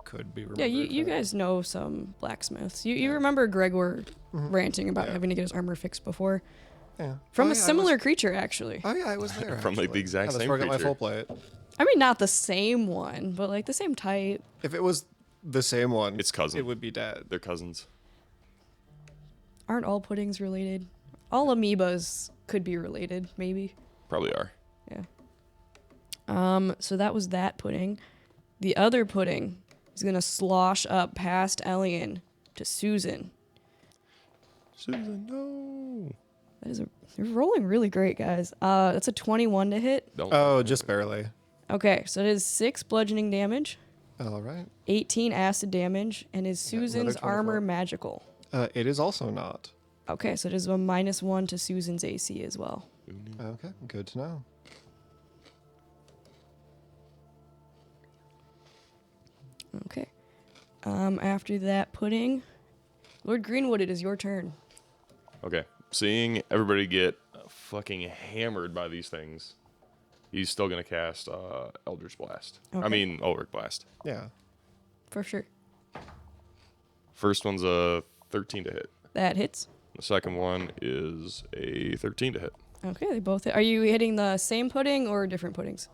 could be remembered. Yeah, you guys know some blacksmiths. You remember Gregor ranting about Yeah. having to get his armor fixed before? Yeah. From Oh, a yeah, I similar was- creature, actually. Oh, yeah, I was there. From, like, the actually. exact Yeah, that's same where I got my creature. full plate. I mean, not the same one, but like the same type. If it was the same one, It's cousin. it would be dead. They're cousins. Aren't all puddings related? All amoebas could be related, maybe. Probably are. Yeah. So that was that pudding. The other pudding is gonna slosh up past Elian to Susan. Susan, no. You're rolling really great, guys. That's a 21 to hit. Don't. Oh, just barely. Okay, so it is 6 bludgeoning damage, All right. 18 acid damage, and is Okay, another Susan's armor 24. magical? It is also not. Okay, so it is a -1 to Susan's AC as well. Okay, good to know. Okay. After that pudding, Lord Greenwood, it is your turn. Okay. Seeing everybody get fucking hammered by these things, he's still gonna cast Eldritch Blast. I Okay. mean, Ulrich Blast. Yeah. For sure. First one's a 13 to hit. That hits. The second one is a 13 to hit. Okay, they both hit. Are you hitting the same pudding or different puddings?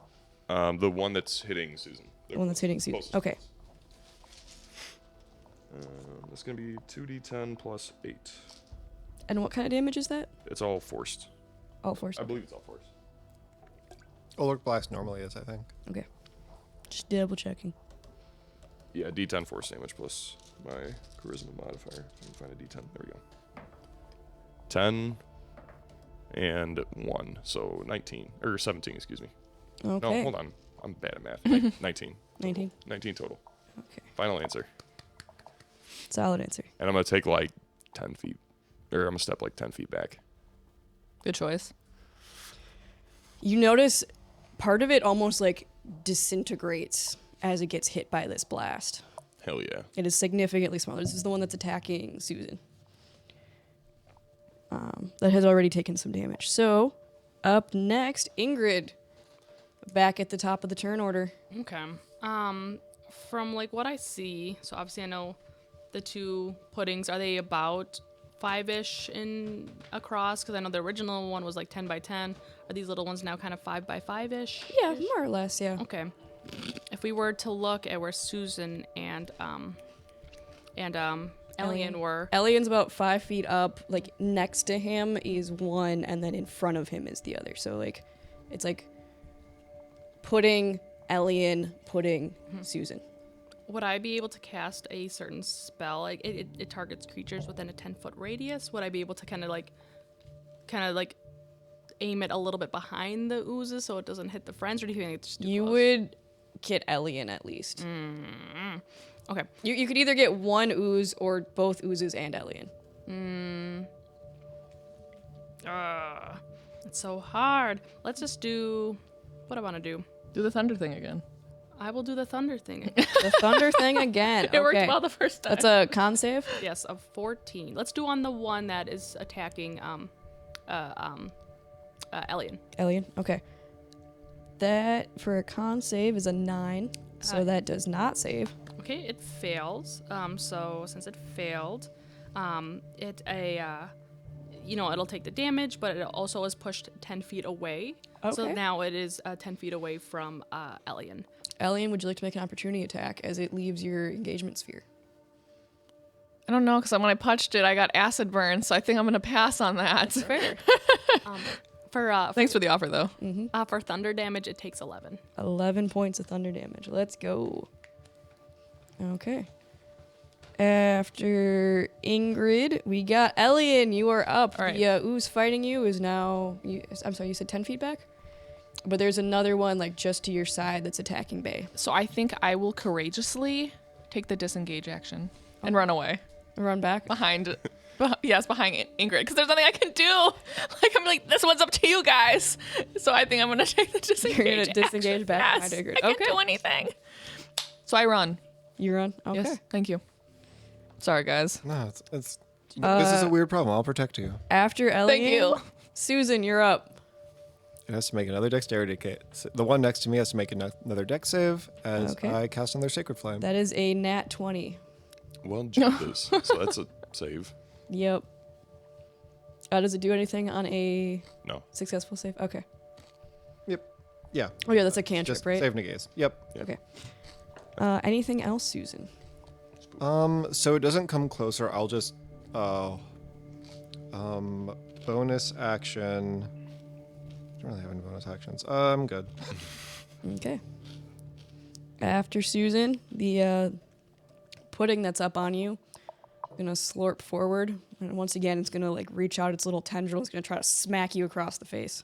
The one that's hitting Susan. The one that's hitting Susan. Closest. Okay. That's gonna be 2d10 plus 8. And what kind of damage is that? It's all forced. All force. I believe it's all forced. Ulrich Blast normally is, I think. Okay. Just double checking. Yeah, d10 force damage plus my charisma modifier. I can find a d10. There we go. 10 and 1, so 19 or 17. Excuse me. Okay. No, hold on. I'm bad at math. 19. 19. 19 total. Okay. Final answer. Solid answer. And I'm gonna take like 10 feet, or I'm gonna step like 10 feet back. Good choice. You notice part of it almost like disintegrates as it gets hit by this blast. Hell yeah. It is significantly smaller. This is the one that's attacking Susan. That has already taken some damage. So, up next, Ingrid. Back at the top of the turn order. Okay. From like what I see, so obviously I know the two puddings. Are they about 5-ish in across? Because I know the original one was like 10 by 10. Are these little ones now kind of 5 by 5-ish? Yeah, more or less, yeah. Okay. If we were to look at where Susan and Elian were, Elian's about 5 feet up. Like, next to him is one, and then in front of him is the other. So, like, it's like pudding, Elian, pudding, Susan. would I be able to cast a certain spell? Like it targets creatures within a 10-foot radius. Would I be able to kind of like aim it a little bit behind the oozes so it doesn't hit the friends, or do you think it's just too You close? would get Elian at least. Okay. You could either get one ooze or both oozes and Elian. It's so hard. Let's just do what I want to do. Do the thunder thing again. I will do the thunder thing. The thunder thing again. It worked Okay. well the first time. That's a con save. Yes, of 14. Let's do on the one that is attacking Elian. Elian. Okay. That for a con save is a 9, so that does not save. Okay, it fails. So since it failed, it'll take the damage, but it also is pushed 10 feet away. So Okay. now it is 10 feet away from Elian. Elian, would you like to make an opportunity attack as it leaves your engagement sphere? I don't know, because when I punched it, I got acid burn, so I think I'm going to pass on that. Fair. Thanks for the offer, though. For thunder damage, it takes 11. 11 points of thunder damage. Let's go. Okay. After Ingrid, we got Elian. You are up. All right. The ooze fighting you is now... I'm sorry, you said 10 feet back? But there's another one like just to your side that's attacking Bay. So I think I will courageously take the disengage action and run away Run back. behind Ingrid, because there's nothing I can do. Like, I'm like, this one's up to you guys. So I think I'm going to take the disengage You're going to disengage action. back Yes, behind Ingrid. I can't Okay. do anything. So I run. You run? Okay. Yes, thank you. Sorry, guys. No, it's this is a weird problem. I'll protect you. After Elian, Thank you. Susan, you're up. It has to make another dexterity kit. The one next to me has to make another dex save as Okay. I cast another sacred flame. That is a nat 20. Well, Jesus. So that's a save. Yep. Does it do anything on a No. successful save? Okay. Yep. Yeah. Oh yeah, that's a cantrip, Just right? save negates. Yep. Okay. Anything else, Susan? So it doesn't come closer. I'll just bonus action. Don't really have any bonus actions. I'm good. Okay. After Susan, the pudding that's up on you, gonna slurp forward, and once again, it's gonna like reach out its little tendril. It's gonna try to smack you across the face.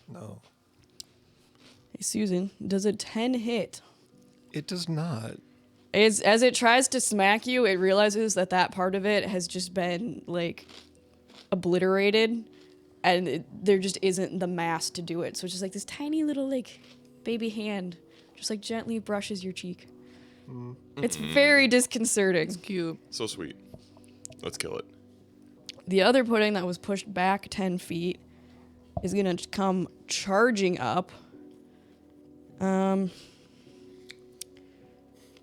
No. Hey, Susan, does a 10 hit? It does not. As it tries to smack you, it realizes that part of it has just been like obliterated, and there just isn't the mass to do it. So it's just like this tiny little like baby hand, just like gently brushes your cheek. It's very disconcerting. Cute. So sweet. Let's kill it. The other pudding that was pushed back 10 feet is gonna come charging up.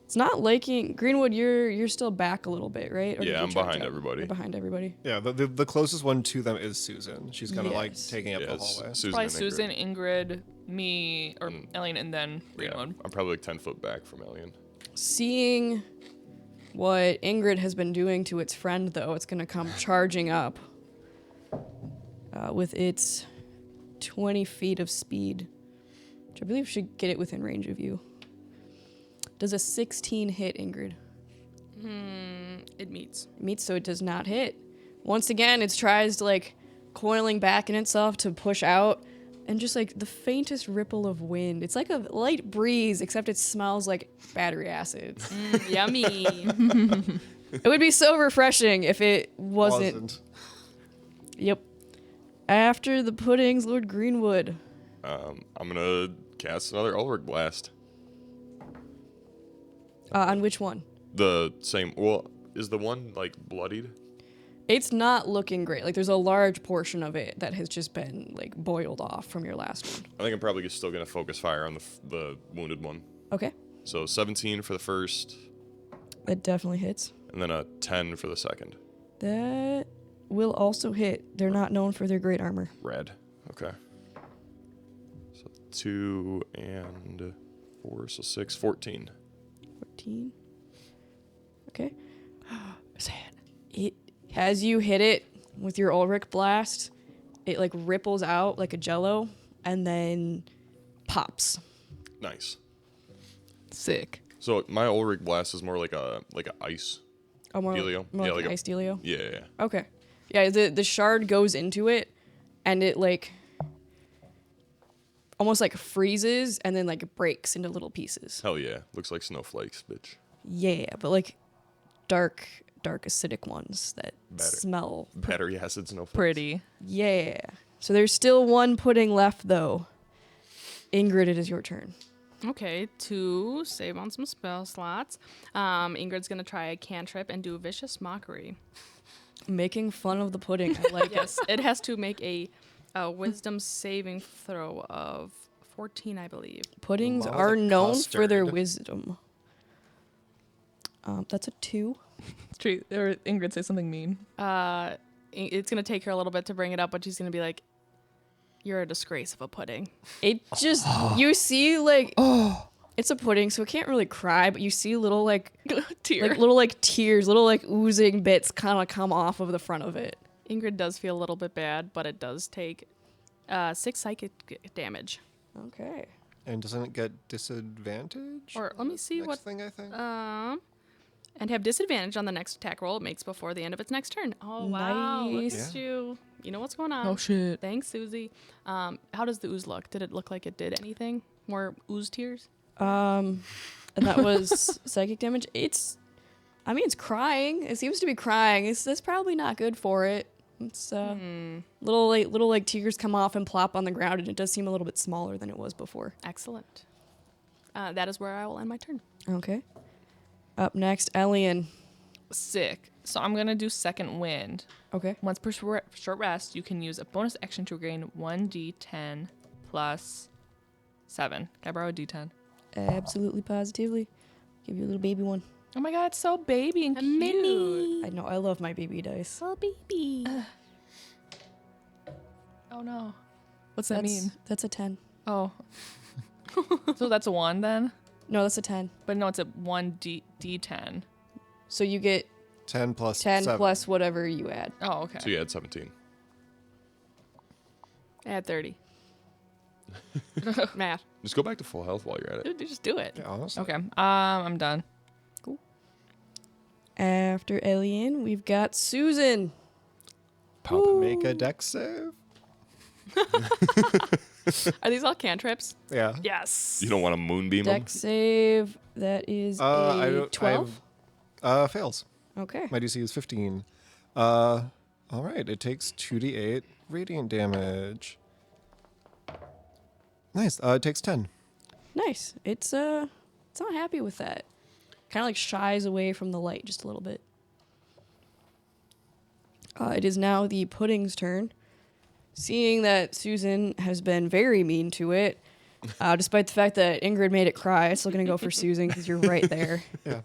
It's not liking Greenwood. You're still back a little bit, right? Or did Yeah, you I'm charge behind up? everybody. You're behind everybody. Yeah, the closest one to them is Susan. She's kind of like Yes. taking up Yeah, the it's hallway. Susan Probably and Ingrid. Susan, Ingrid, me, or Elian, and then Yeah, Greenwood. I'm probably like 10 foot back from Alien. Seeing what Ingrid has been doing to its friend, though, it's gonna come charging up with its 20 feet of speed, which I believe should get it within range of you. Does a 16 hit, Ingrid? It meets. Meets, so it does not hit. Once again, it tries to like coiling back in itself to push out, and just like the faintest ripple of wind. It's like a light breeze, except it smells like battery acid. Yummy. It would be so refreshing if it wasn't. Yep. After the puddings, Lord Greenwood. I'm gonna cast another Ulrich Blast. On which one? The same. Well, is the one like bloodied? It's not looking great. Like there's a large portion of it that has just been like boiled off from your last one. I think I'm probably still gonna focus fire on the wounded one. Okay. So 17 for the first, That definitely hits. and then a 10 for the second. That will also hit. They're not known for their great armor. Red. Okay. So 2 and 4, so 6, 14. 14. Okay. It as you hit it with your Ulrich blast, it like ripples out like a jello and then pops. Nice. Sick. So my Ulrich Blast is more like a ice. Oh, more Dealio? more Yeah, like like an a- ice dealio. Yeah. Okay. Yeah, the shard goes into it and it like almost like freezes and then like breaks into little pieces. Hell yeah. Looks like snowflakes, bitch. Yeah, but like dark acidic ones that Better. smell. Battery acid snowflakes. Pretty. Yeah. So there's still one pudding left though. Ingrid, it is your turn. Okay, to save on some spell slots, Ingrid's gonna try a cantrip and do a vicious mockery. Making fun of the pudding. I like it. Yes, it has to make a wisdom saving throw of 14, I believe. Puddings Mother are known for their custard. wisdom. That's a 2. Treat or Ingrid say something mean. It's gonna take her a little bit to bring it up, but she's gonna be like, "You're a disgrace of a pudding." It just you see like It's a pudding, so it can't really cry, but you see little like Tear. little like tears, little like oozing bits kind of come off of the front of it. Ingrid does feel a little bit bad, but it does take 6 psychic damage. Okay. And doesn't it get disadvantage? Or let me see Next what. thing I think. And have disadvantage on the next attack roll it makes before the end of its next turn. Oh wow! Look Nice. at you. You know what's going on. Oh shit. Thanks, Susie. How does the ooze look? Did it look like it did anything? More ooze tears? And that was psychic damage. It's crying. It seems to be crying. That's probably not good for it. It's little like tears come off and plop on the ground, and it does seem a little bit smaller than it was before. Excellent. That is where I will end my turn. Okay. Up next, Elian. Sick. So I'm gonna do second wind. Okay. Once per short rest, you can use a bonus action to gain 1d10 plus 7. Can I borrow a d10? Absolutely, positively. Give you a little baby one. Oh my god, it's so baby and A cute. mini. I know. I love my baby dice. Oh, baby. Oh no. What's that mean? That's a 10. Oh. So that's a 1 then? No, that's a 10. But no, it's a 1d10. So you get 10 plus 10 7. plus whatever you add. Oh, okay. So you had 17. I had 30. Math. Just go back to full health while you're at it. Dude, just do it. Yeah, honestly. Okay. I'm done. After Elian, we've got Susan. Make a dex save. Are these all cantrips? Yeah. Yes. You don't want to moonbeam them? Dex save. That is a 12. Fails. Okay. My DC is 15. All right. It takes 2d8 radiant damage. Nice. It takes 10. Nice. It's not happy with that. Kind of like shies away from the light just a little bit. It is now the pudding's turn. Seeing that Susan has been very mean to it, despite the fact that Ingrid made it cry, it's still going to go for Susan because you're right there. Yeah.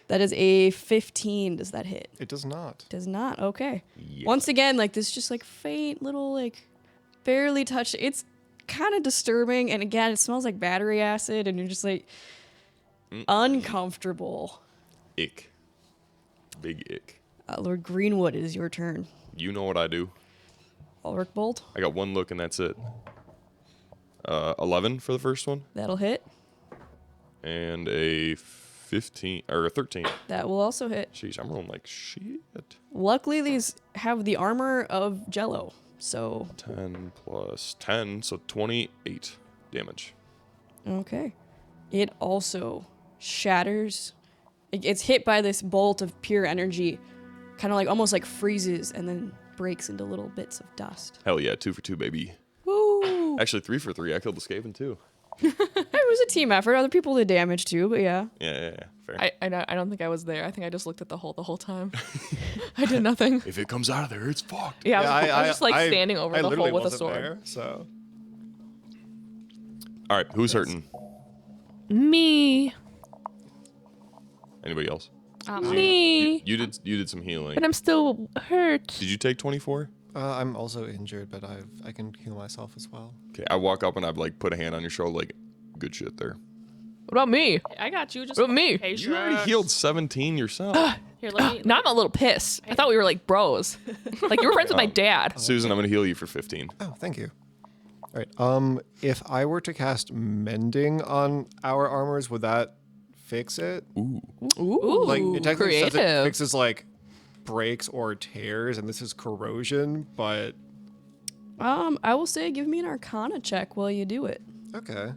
That is a 15. Does that hit? It does not. Does not. Okay. Yeah. Once again, like this just like faint little like barely touched. It's kind of disturbing. And again, it smells like battery acid and you're just like uncomfortable. Ick. Big ick. Lord Greenwood, it is your turn. You know what I do. Ulrich Bolt, I got one look and that's it. 11 for the first one. that'll hit. And a 15 or a 13. That will also hit. Jeez, I'm rolling like shit. Luckily, these have the armor of Jello. So, 10 plus 10, so 28 damage. okay. It also shatters. It gets hit by this bolt of pure energy, kind of like almost like freezes and then breaks into little bits of dust. Hell yeah, 2 for 2, baby. Woo! Actually, 3 for 3. I killed the Skaven too. It was a team effort. Other people did damage too, but yeah. Yeah. Fair. I don't think I was there. I think I just looked at the hole the whole time. I did nothing. If it comes out of there, it's fucked. Yeah, I was just like standing over the literally hole with a wasn't sword. there, so All right, who's hurting? Me. Anybody else? Me. You did some healing. But I'm still hurt. Did you take 24? I'm also injured, but I can heal myself as well. Okay, I walk up and I've like put a hand on your shoulder, like, good shit there. What about me? I got you. Just What about me? You already healed 17 yourself. Here, let me. Now I'm a little pissed. I thought we were like bros. Like you were friends with my dad. Susan, I'm gonna heal you for 15. Oh, thank you. All right. If I were to cast mending on our armors, would that fix it? Ooh, Like it technically says it creative. fixes like breaks or tears, and this is corrosion, but I will say give me an Arcana check while you do it. okay.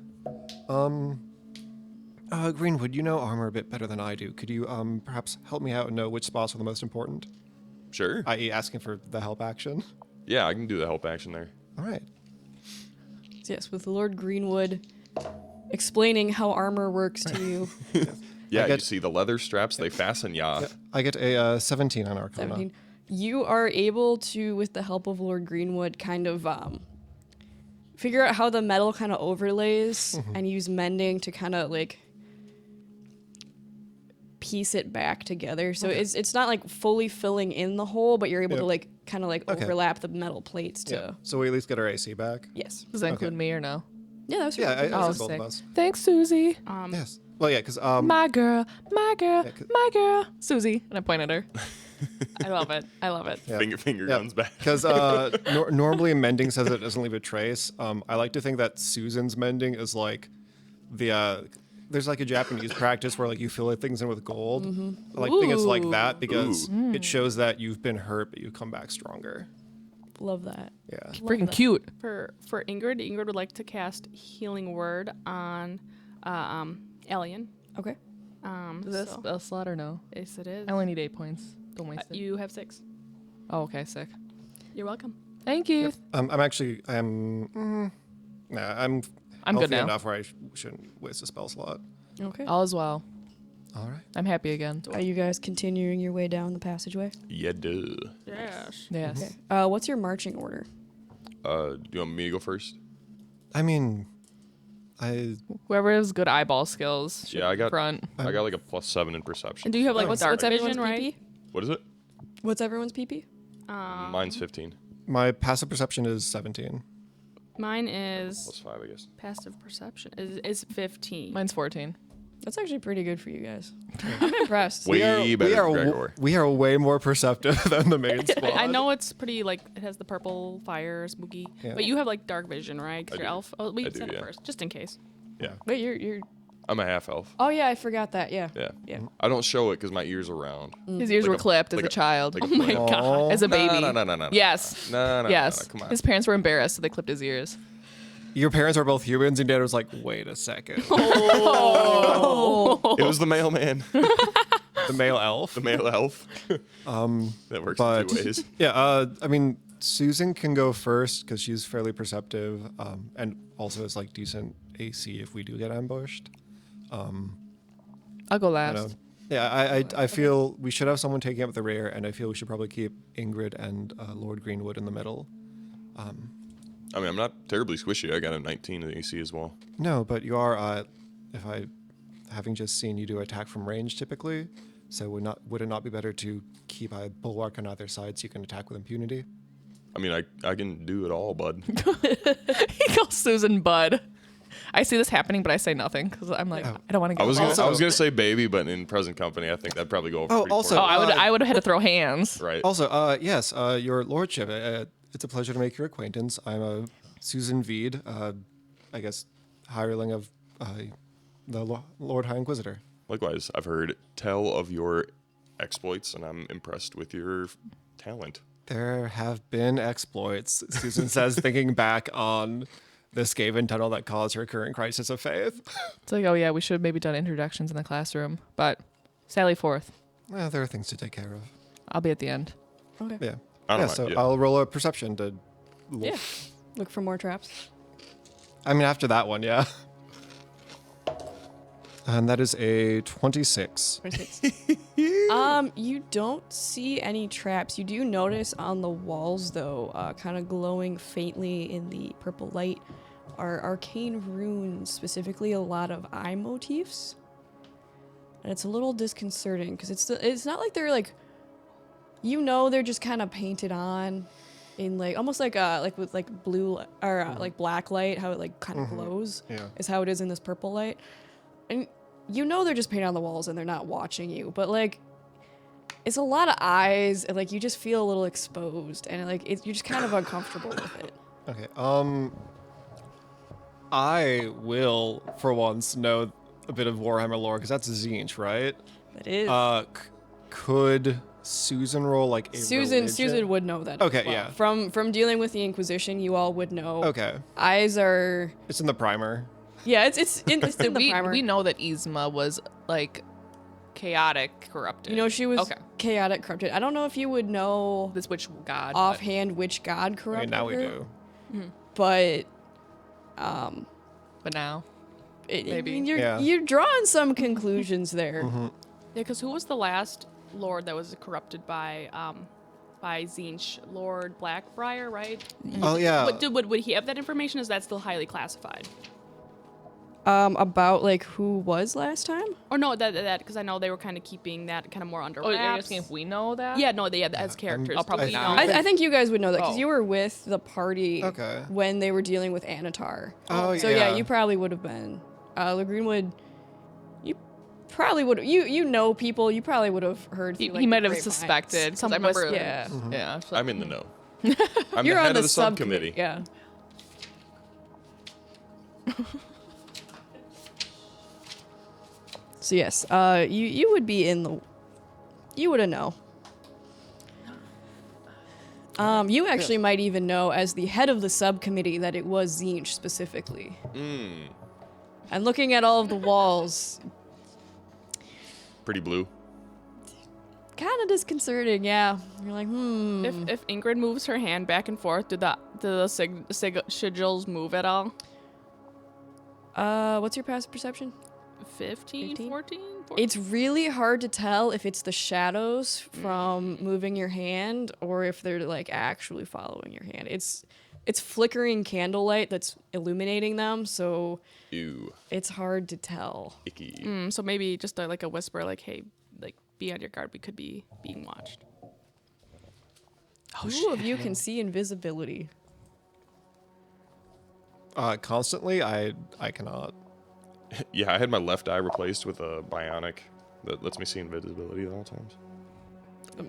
Greenwood, you know armor a bit better than I do. Could you perhaps help me out and know which spots are the most important? Sure. I.e., asking for the help action. Yeah, I can do the help action there. All right. Yes, with Lord Greenwood explaining how armor works to you. Yeah, I you get- see the leather straps, they fasten ya. I get a 17 on Arcana. 17. You are able to, with the help of Lord Greenwood, kind of figure out how the metal kind of overlays and use mending to kind of like piece it back together. So it's not like fully filling in the hole, but you're able Yep. to like kind of like Okay. overlap the metal plates to. Yeah. So we at least get our AC back. Yes. Does that include me or no? Yeah, that was Yeah, I Oh, said both sick. of us. Thanks, Susie. Yes. Well, yeah, because My girl, my girl, Yeah, 'cause- my girl. Susie. And I point at her. I love it. I love it. Yeah. Finger Yeah, guns back. Because normally mending says it doesn't leave a trace. I like to think that Susan's mending is like the there's like a Japanese practice where like you fill things in with gold. I like to think it's like that because it shows that you've been hurt but you come back stronger. Love that. Yeah. Freaking cute. For Ingrid would like to cast Healing Word on Alien. Okay. Is this So- a slot or no? Yes, it is. I only need 8 points. Don't waste it. You have 6. Oh, okay, sick. You're welcome. Thank you. I'm I'm I'm healthy good now. enough where I shouldn't waste a spell slot. Okay. All is well. All right. I'm happy again. Are you guys continuing your way down the passageway? Yeah, duh. Yes. Yes. Okay. What's your marching order? Do you want me to go first? I mean, I Whoever has good eyeball skills. should Yeah, I be got- front. I got like a +7 in perception. And do you have like What's dark everyone's vision, right? PP? What is it? What's everyone's PP? Mine's 15. my passive perception is 17. Mine is +5, I guess. passive perception is 15. Mine's 14. That's actually pretty good for you guys. I'm impressed. Way better than Gregor. We are way more perceptive than the main squad. I know it's pretty like it has the purple fire spooky, Yeah. but you have like dark vision, right? I Because you're do. elf. Oh, we I do, said it yeah. first, just in case. Yeah. Wait, you're. I'm a half elf. Oh yeah, I forgot that. Yeah. Yeah. Yeah. I don't show it because my ears are round. His ears Like were a- clipped as like a child. like Oh my plant. god. As a baby. No. Yes. No. Yes. Come on. His parents were embarrassed, so they clipped his ears. Your parents are both humans, and Dad was like, "Wait a second." It was the mailman, The male elf. the male elf. That works in But 2 ways. yeah, I mean, Susan can go first because she's fairly perceptive, and also has like decent AC if we do get ambushed. I'll go I last. know. Yeah, I feel we should have someone taking up the rear, and I feel we should probably keep Ingrid and Lord Greenwood in the middle. I mean, I'm not terribly squishy. I got a 19 in the AC as well. No, but you are. If I, having just seen you do attack from range typically, so would it not be better to keep a bulwark on either side so you can attack with impunity? I mean, I can do it all, bud. He calls Susan Bud. I see this happening, but I say nothing because I'm like, I don't want to get I was involved. gonna say baby, but in present company, I think that'd probably go over. Oh, pretty also- poorly. I would have had to throw hands. right. Also, yes, your lordship. It's a pleasure to make your acquaintance. I'm Susan Veed, I guess hireling of the Lord High Inquisitor. Likewise, I've heard tell of your exploits, and I'm impressed with your talent. There have been exploits, Susan says, thinking back on the Skaven tunnel that caused her current crisis of faith. It's like, oh yeah, we should have maybe done introductions in the classroom, but Sally forth. Well, there are things to take care of. I'll be at the end. Okay. Yeah. I don't Yeah, mind, so yeah. I'll roll a perception to. Yeah. Look for more traps. I mean, after that one, yeah. And that is a 26. 26. You don't see any traps. You do notice on the walls, though, kind of glowing faintly in the purple light, are arcane runes, specifically a lot of eye motifs. And it's a little disconcerting because it's not like they're like, they're just kind of painted on in like almost like with like blue or like black light, how it like kind of glows. Yeah. Is how it is in this purple light. And they're just painted on the walls and they're not watching you, but like it's a lot of eyes and like you just feel a little exposed and like you're just kind of uncomfortable with it. Okay. I will, for once, know a bit of Warhammer lore because that's Zinch, right? It is. Could Susan roll like a religion? Susan would know that. Okay, as well. yeah. From dealing with the Inquisition, you all would know. Okay. Eyes are. It's in the primer. Yeah, it's in the primer. We know that Yzma was like chaotic, corrupted. She was Okay. chaotic, corrupted. I don't know if you would know This witch god. but- offhand which god I corrupted mean, now we her, do. but But now. I Maybe. mean, Yeah. you're drawing some conclusions there. Yeah, because who was the last lord that was corrupted by Zinch? Lord Blackbriar, right? Oh yeah. Would he have that information? Is that still highly classified? About like who was last time? Or no, that because I know they were kind of keeping that kind of more under Oh, wraps. you're asking if we know that? Yeah, no, as characters. I'll probably we not. know. I think you guys would know that because Oh. you were with the party Okay. when they were dealing with Anatar. Oh, So yeah. you probably would have been. Lagreenwood, you probably would. You know people. You probably would have heard. He, through, like, he the might have grapevines. suspected. 'Cause Some I remember. whisper. Yeah. Yeah. so- I'm in the know. I'm You're the on head the of the subcommittee. Yeah. So yes, you would be in the. You would know. You actually might even know as the head of the subcommittee that it was Zinch specifically. And looking at all of the walls, Pretty blue. kind of disconcerting. Yeah, you're like, If Ingrid moves her hand back and forth, do the sigils move at all? What's your passive perception? 15, 15? 14? It's really hard to tell if it's the shadows from moving your hand or if they're like actually following your hand. It's flickering candlelight that's illuminating them, so Ew. it's hard to tell. Icky. So maybe just like a whisper, like, hey, like, be on your guard. We could be being watched. Who of you can see invisibility? Constantly, I cannot. Yeah, I had my left eye replaced with a bionic that lets me see invisibility at all times.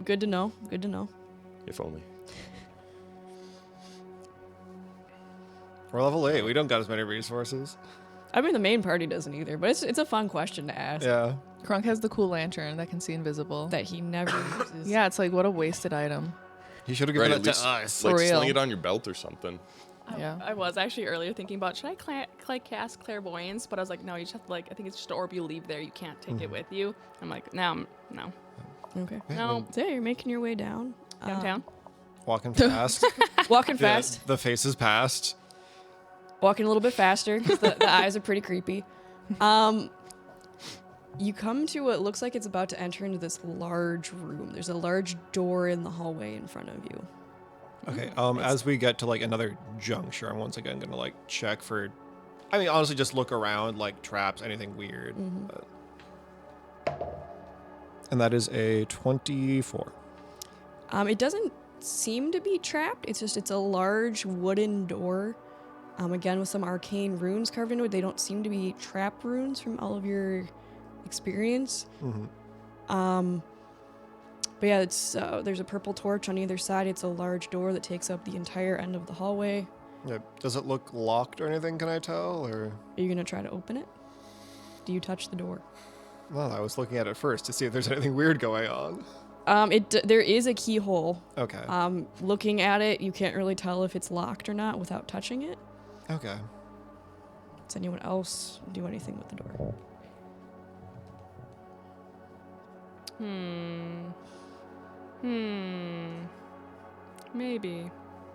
Good to know. Good to know. If only. We're level 8. We don't got as many resources. I mean, the main party doesn't either, but it's a fun question to ask Yeah. Kronk has the cool lantern that can see invisible. that he never uses. Yeah, it's like what a wasted item. He should have Right, given at it least to us. like For real. sling it on your belt or something. Yeah. I was actually earlier thinking about, should I cast clairvoyance? But I was like, no, you just have to, like, I think it's just an orb you leave there. You can't take it with you. I'm like, no. Okay. No. So yeah, you're making your way down. Downtown? Walking fast. Walking fast. The face is past. Walking a little bit faster 'cause the eyes are pretty creepy. You come to what looks like it's about to enter into this large room. There's a large door in the hallway in front of you. Okay. As we get to like another juncture, I'm once again gonna like check for. I mean, honestly, just look around, like traps, anything weird. And that is a 24. It doesn't seem to be trapped. It's a large wooden door. Again, with some arcane runes carved into it. They don't seem to be trap runes from all of your experience. But yeah, it's there's a purple torch on either side. It's a large door that takes up the entire end of the hallway. Yeah. Does it look locked or anything? Can I tell? Or Are you gonna try to open it? Do you touch the door? well, I was looking at it first to see if there's anything weird going on. There is a keyhole. Okay. Looking at it, you can't really tell if it's locked or not without touching it. Okay. Does anyone else do anything with the door? Maybe.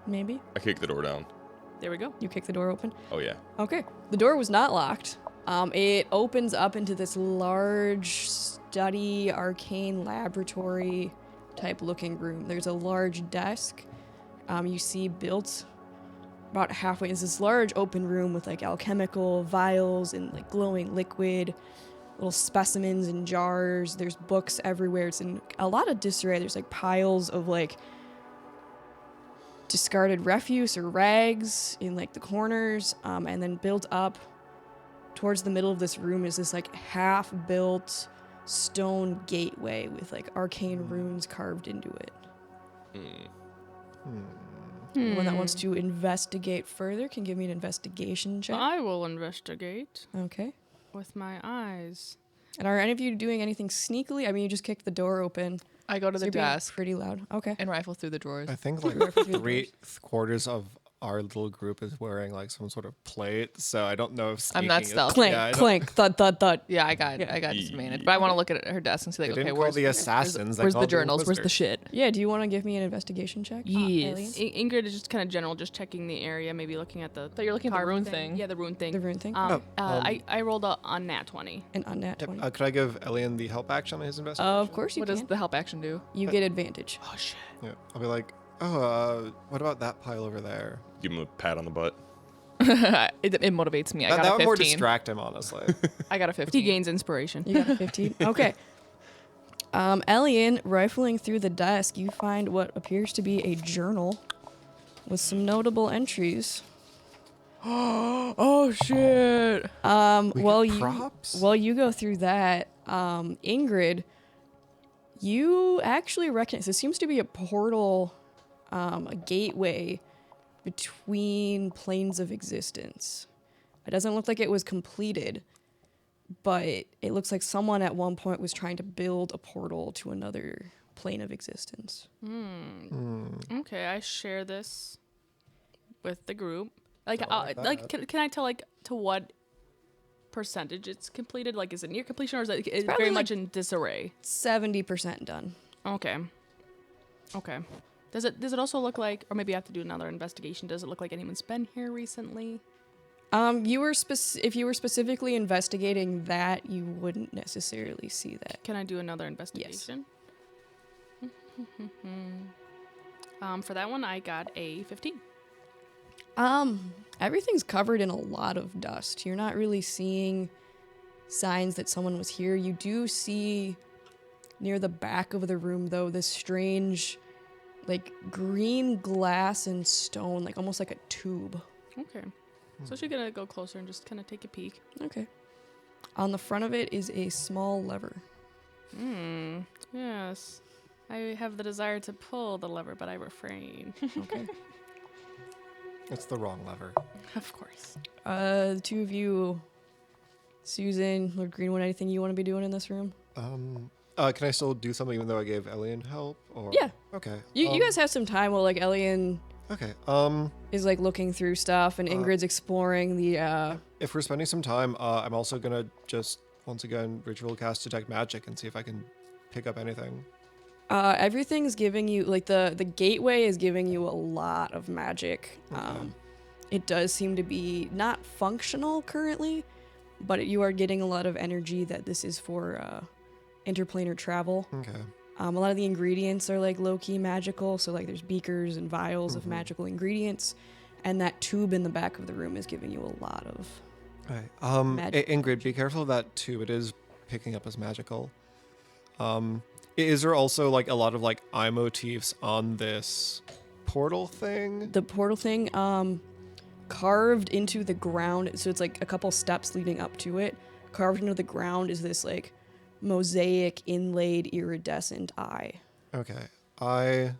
Maybe. I kick the door down. There we go. You kick the door open. Oh yeah. Okay. The door was not locked. It opens up into this large study, arcane laboratory type looking room. There's a large desk. You see built about halfway is this large open room with like alchemical vials and like glowing liquid, little specimens in jars. There's books everywhere. It's in a lot of disarray. There's like piles of like discarded refuse or rags in like the corners, and then built up towards the middle of this room is this like half-built stone gateway with like arcane runes carved into it. Anyone that wants to investigate further can give me an investigation check. I will investigate Okay. with my eyes. And are any of you doing anything sneakily? I mean, you just kicked the door open. I go to So the you're being desk pretty loud. Okay. and rifle through the drawers. I think like Rifle through the 3/4 of our little group is wearing like some sort of plate, so I don't know if I'm not sneaking is- stealth. Clank, Yeah, I don't- clank, thud, thud, thud. Yeah, I got disadvantage. But I want to look at her desk and see like, They okay, didn't call where's the assassins. they where's the called journals? Where's the Inquisitors. shit? Yeah, do you want to give me an investigation check? Yes. Alien? Ingrid is just kind of general, just checking the area, maybe looking at the. Thought you were looking at the carved rune thing. Yeah, the rune thing. The rune thing? I rolled a nat 20. An unnat 20. Could I give Elian the help action on his investigation? Of course you What can. does the help action do? You get advantage. Oh shit. Yeah, I'll be like, what about that pile over there? Give him a pat on the butt. It motivates me. I got That a would more 15. distract him, honestly. I got a 15. He gains inspiration. You got a 15? Okay. Elian, rifling through the desk, you find what appears to be a journal with some notable entries. Oh shit! Props? While you go through that, Ingrid, you actually recognize this seems to be a portal, a gateway between planes of existence. It doesn't look like it was completed, but it looks like someone at one point was trying to build a portal to another plane of existence. Okay, I share this with the group. Like, Don't like that. can I tell like to what percentage it's completed? Like, is it near completion or is it probably, very like, much in disarray? 70% done. Okay. Okay. Does it also look like, or maybe I have to do another investigation? Does it look like anyone's been here recently? If you were specifically investigating that, you wouldn't necessarily see that. Can I do another investigation? For that one, I got a 15. Everything's covered in a lot of dust. You're not really seeing signs that someone was here. You do see near the back of the room, though, this strange, like, green glass and stone, like almost like a tube. Okay. So she's gonna go closer and just kind of take a peek. Okay. On the front of it is a small lever. Yes. I have the desire to pull the lever, but I refrain. Okay. It's the wrong lever. Of course. The two of you, Susan, Lord Greenwood, anything you want to be doing in this room? Can I still do something even though I gave Elian help? Or Yeah. Okay. You guys have some time while, like, Elian Okay. is, like, looking through stuff and Ingrid's exploring the, If we're spending some time, I'm also gonna just once again ritual cast detect magic and see if I can pick up anything. everything's giving you, like, the gateway is giving you a lot of magic. Okay. It does seem to be not functional currently, but you are getting a lot of energy that this is for interplanar travel. Okay. A lot of the ingredients are, like, low-key magical, so, like, there's beakers and vials of magical ingredients, and that tube in the back of the room is giving you a lot of... Okay. Magic. Ingrid, be careful of that too. It is picking up as magical. Is there also like a lot of like eye motifs on this portal thing? The portal thing, carved into the ground, so it's, like, a couple steps leading up to it. Carved into the ground is this, like, mosaic inlaid iridescent eye. Okay. I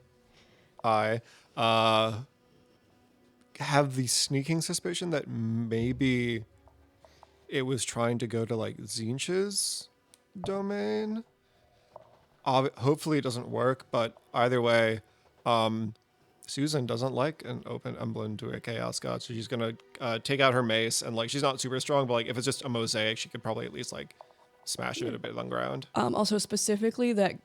have the sneaking suspicion that maybe it was trying to go to like Zinch's domain. Hopefully it doesn't work, but either way, Susan doesn't like an open emblem to a chaos god, so she's gonna take out her mace and, like, she's not super strong, but like if it's just a mosaic, she could probably at least like smash it a bit on the ground. Also specifically that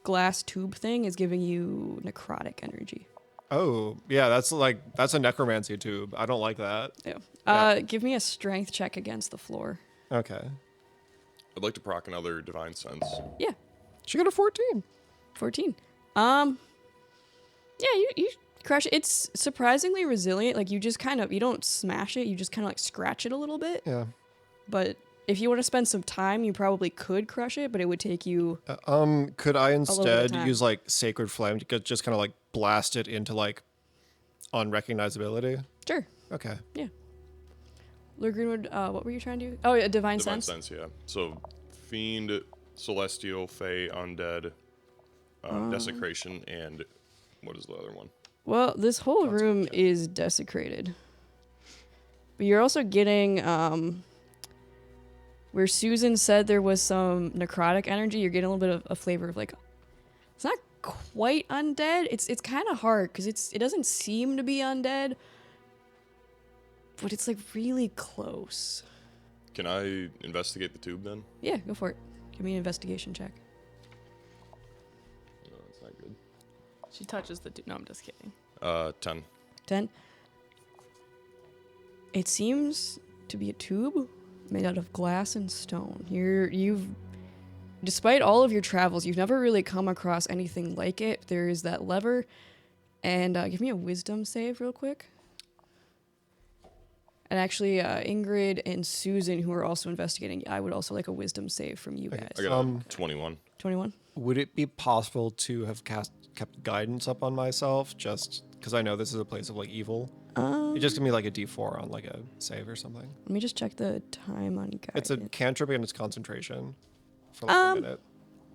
glass tube thing is giving you necrotic energy. Oh yeah, that's a necromancy tube. I don't like that. Yeah. Yeah. Give me a strength check against the floor. Okay. I'd like to proc another divine sense. Yeah, She got a 14. 14. Yeah, you crush it. It's surprisingly resilient. Like, you just kind of, you don't smash it, you just kind of, like, scratch it a little bit. Yeah. But if you want to spend some time, you probably could crush it, but it would take you... Could I bit of instead time. use like sacred flame to just kind of like blast it into like unrecognizability? Sure. Okay. Yeah. Lord Greenwood, what were you trying to do? Oh, yeah, divine Divine sense. sense, yeah. So, fiend, celestial, fey, undead, desecration, and what is the other one? Well, this whole room is desecrated. But you're also getting, where Susan said there was some necrotic energy, you're getting a little bit of a flavor of, like, it's not quite undead. It's kind of hard because it doesn't seem to be undead, but it's, like, really close. Can I investigate the tube then? Yeah, go for it. Give me an investigation check. No, that's not good. She touches the... No, I'm just kidding. 10. 10. It seems to be a tube made out of glass and stone. You've, despite all of your travels, you've never really come across anything like it. There is that lever, and give me a wisdom save real quick. And actually, Ingrid and Susan, who are also investigating, I would also like a wisdom save from you guys. I got a 21. 21? Would it be possible to have kept guidance up on myself, just because I know this is a place of like evil? It just give me like a D4 on like a save or something. Let me just check the time on guidance. It's a cantrip and it's concentration for like a minute.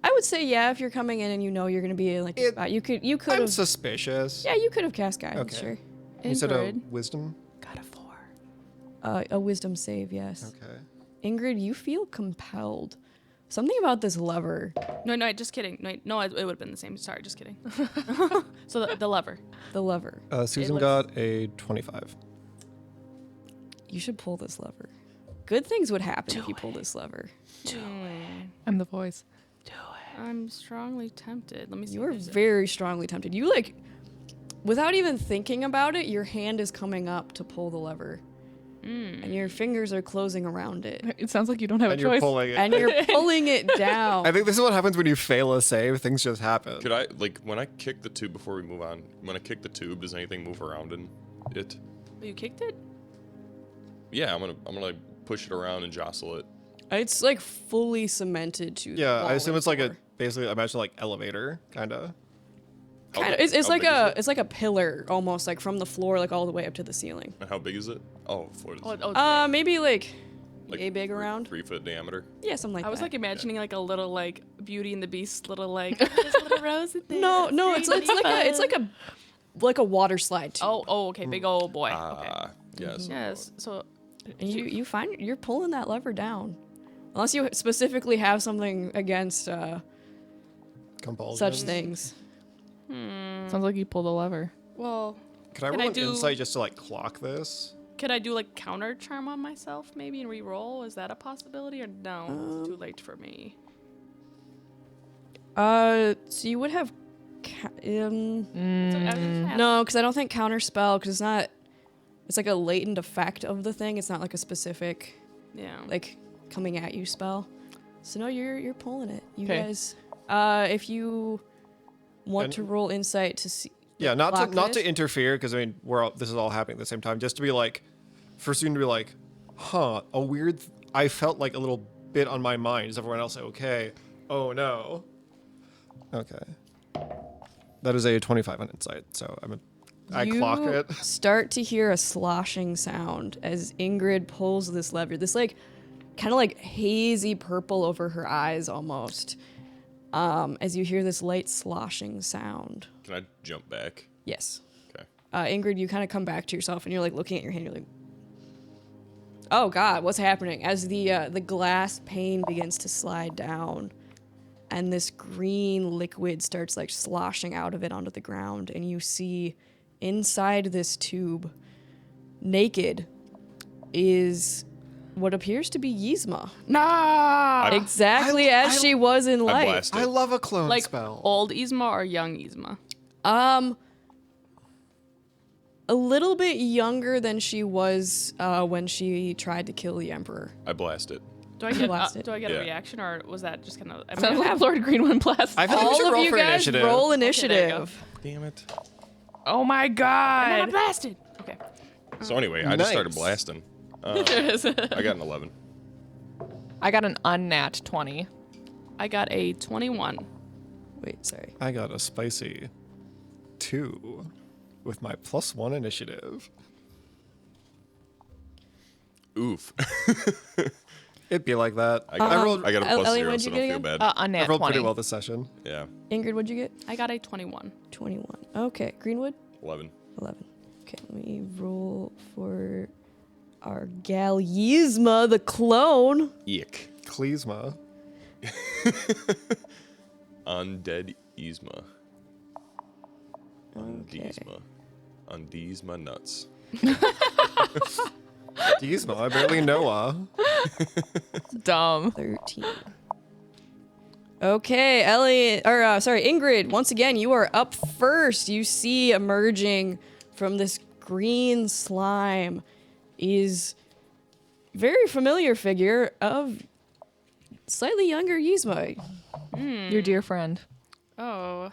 I would say, yeah, if you're coming in and you know you're going to be in like a spot, you could I'm have... suspicious. Yeah, you could have cast guidance, Okay. sure. You said a Ingrid. wisdom? Got a 4. A wisdom save, yes. Okay. Ingrid, you feel compelled. Something about this lever. No, just kidding. No, it would have been the same. Sorry, just kidding. So the lever. The lever. Susan was- got a 25. You should pull this lever. Good things would happen if you pull this lever. I'm the voice. I'm strongly tempted. Let me see. You if are there's a- very strongly tempted. You like, without even thinking about it, your hand is coming up to pull the lever. And your fingers are closing around it. It sounds like you don't have And a you're choice. pulling it. And you're pulling it down. I think this is what happens when you fail a save. Things just happen. Could I, like, when I kick the tube before we move on, when I kick the tube, does anything move around in it? Oh, you kicked it? Yeah, I'm gonna push it around and jostle it. It's like fully cemented to the Yeah, I wall assume and it's like a floor. basically imagine like elevator kind of. How Kinda, big- it's how like big is a it? it's like a pillar almost, like from the floor like all the way up to the ceiling. And how big is it? Oh, floor to the ceiling. Maybe like Like yay big around. 3 foot diameter. Yeah, something like I was that. like imagining like a little like Beauty and the Beast little like there's a little rose in there. no, it's like a water slide too. Oh, okay, big old boy. Okay. Ah, yes. Yes. So And you find you're pulling that lever down, unless you specifically have something against Compulsion. such things. Sounds like you pulled a lever. well, Could I Can roll I an do- insight just to like clock this? could I do like counter charm on myself maybe and re-roll? Is that a possibility or no? It's too late for me. So you would have, So, no, because I don't think counter spell, because it's not. It's like a latent effect of the thing. It's not like a specific Yeah. like coming at you spell. So no, you're pulling it. You 'Kay. guys, if you want And- to roll insight to see. Yeah, not clock to this. interfere because I mean this is all happening at the same time. Just to be like, for Susan to be like, huh, a weird. I felt like a little bit on my mind. Is everyone else okay? Oh no. Okay. That is a 25 on insight. So I clock You it. start to hear a sloshing sound as Ingrid pulls this lever. This like kind of like hazy purple over her eyes almost. As you hear this light sloshing sound. Can I jump back? Yes. Okay. Ingrid, you kind of come back to yourself and you're like looking at your hand. You're like, oh God, what's happening? As the glass pane begins to slide down and this green liquid starts like sloshing out of it onto the ground, and you see inside this tube, naked, is what appears to be Yzma. Nah. Exactly as she was in I life. blast I it. love a clone Like spell. old Yzma or young Yzma? A little bit younger than she was when she tried to kill the Emperor. I blast it. Do I get Blast it. do I get Yeah. a reaction or was that just kind of? I Sounds mean, like Lord Greenwood blast. I feel like we All should of roll you for guys initiative. roll there you go. initiative. Damn it. Oh my I god. blasted. Okay. So anyway, I just started Nice. blasting. There it is. I got an 11. I got an unnat 20. I got a 21. Wait, sorry. I got a spicy 2 with my +1 initiative. Oof. It'd be like that. I got, rolled, I got a plus Ellie, 0, what'd so you don't get feel again? bad. I Unnat rolled 20. pretty well this session. Yeah. Ingrid, what'd you get? I got a 21. 21. Okay. Greenwood? 11. 11. Okay, let me roll for our gal Yzma, the clone. Eek. Klezma. Undead Yzma. Okay. Undizma. Undizma nuts. Klezma, I barely know her. Dumb. 13. Okay, Ingrid, once again, you are up first. You see emerging from this green slime is very familiar figure of slightly younger Yzma. Your dear friend. Your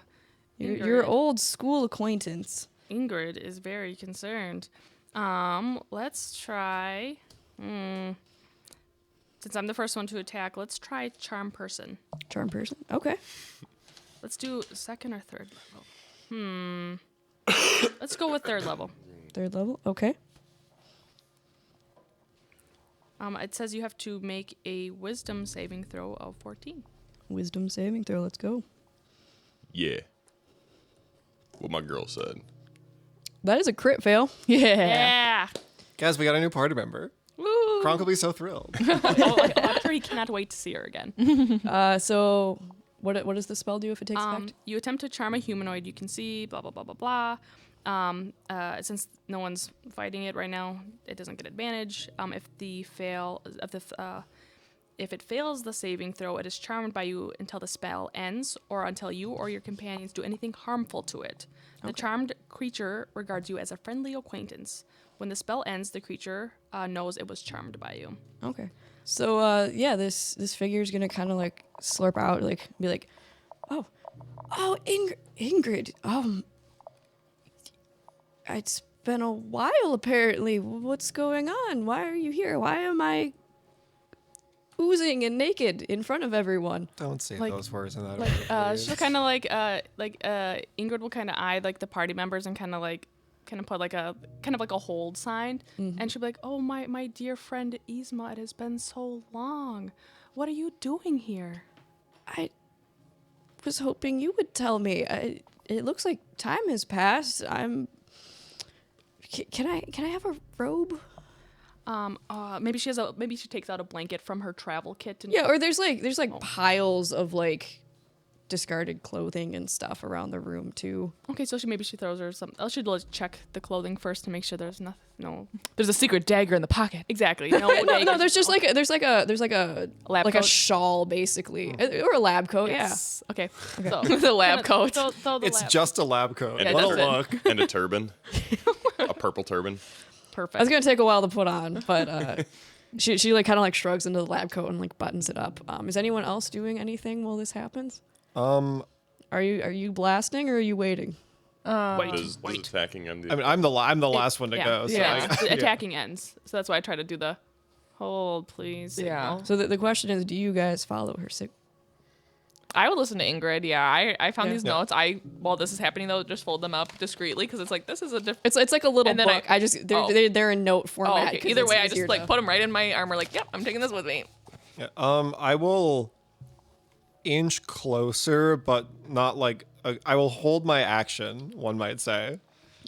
Ingrid. old school acquaintance. Ingrid is very concerned. Let's try. Since I'm the first one to attack, let's try charm person. Charm person. Okay. Let's do second or third level. Let's go with third level. Third level. Okay. It says you have to make a wisdom saving throw of 14. Wisdom saving throw. Let's go. Yeah. What my girl said. That is a crit fail. Yeah. Guys, we got a new party member. Woo. Kronk will be so thrilled. I'm sure he cannot wait to see her again. So what does the spell do if it takes effect? You attempt to charm a humanoid you can see, blah, blah, blah, blah, blah. Since no one's fighting it right now, it doesn't get advantage. If it fails the saving throw, it is charmed by you until the spell ends or until you or your companions do anything harmful to it. The charmed creature regards you as a friendly acquaintance. When the spell ends, the creature knows it was charmed by you. Okay. So this figure's gonna kind of like slurp out, like be like, oh, Ingrid. It's been a while apparently. What's going on? Why are you here? Why am I oozing and naked in front of everyone? Don't say Like- those words in that. She'll kind of Ingrid will kind of eye like the party members and kind of put like a hold sign, and she'll be like, "Oh, my dear friend Yzma, it has been so long. What are you doing here?" I was hoping you would tell me. It looks like time has passed. Can I have a robe? Maybe she takes out a blanket from her travel kit. And Yeah, or there's piles of like discarded clothing and stuff around the room too. Okay, so she throws her some. I should check the clothing first to make sure there's nothing. No, There's a secret dagger in the pocket. exactly. No, No, there's just like a lab like a coat? shawl basically, or a lab coat. Yes. Okay. So, The lab coat. throw the It's lab. just a lab coat. And What a that's it. look. And a turban. A purple turban. Perfect. I was gonna take a while to put on, but she like kind of like shrugs into the lab coat and like buttons it up. Is anyone else doing anything while this happens? Are you blasting or are you waiting? Does attacking end? I mean, I'm the last one to go. So yeah. I- The attacking ends, so that's why I try to do the hold, please. Yeah. signal. So the question is, do you guys follow her? I would listen to Ingrid. Yeah, I found Yeah. these notes. While this is happening though, just fold them up discreetly because it's like this is a different. It's like a little And then book. They're in note Oh, format. okay. 'cause Either it's way, I easier just like to- put them right in my armor. Like, yep, I'm taking this with me. Yeah, I will inch closer, but not like I will hold my action. One might say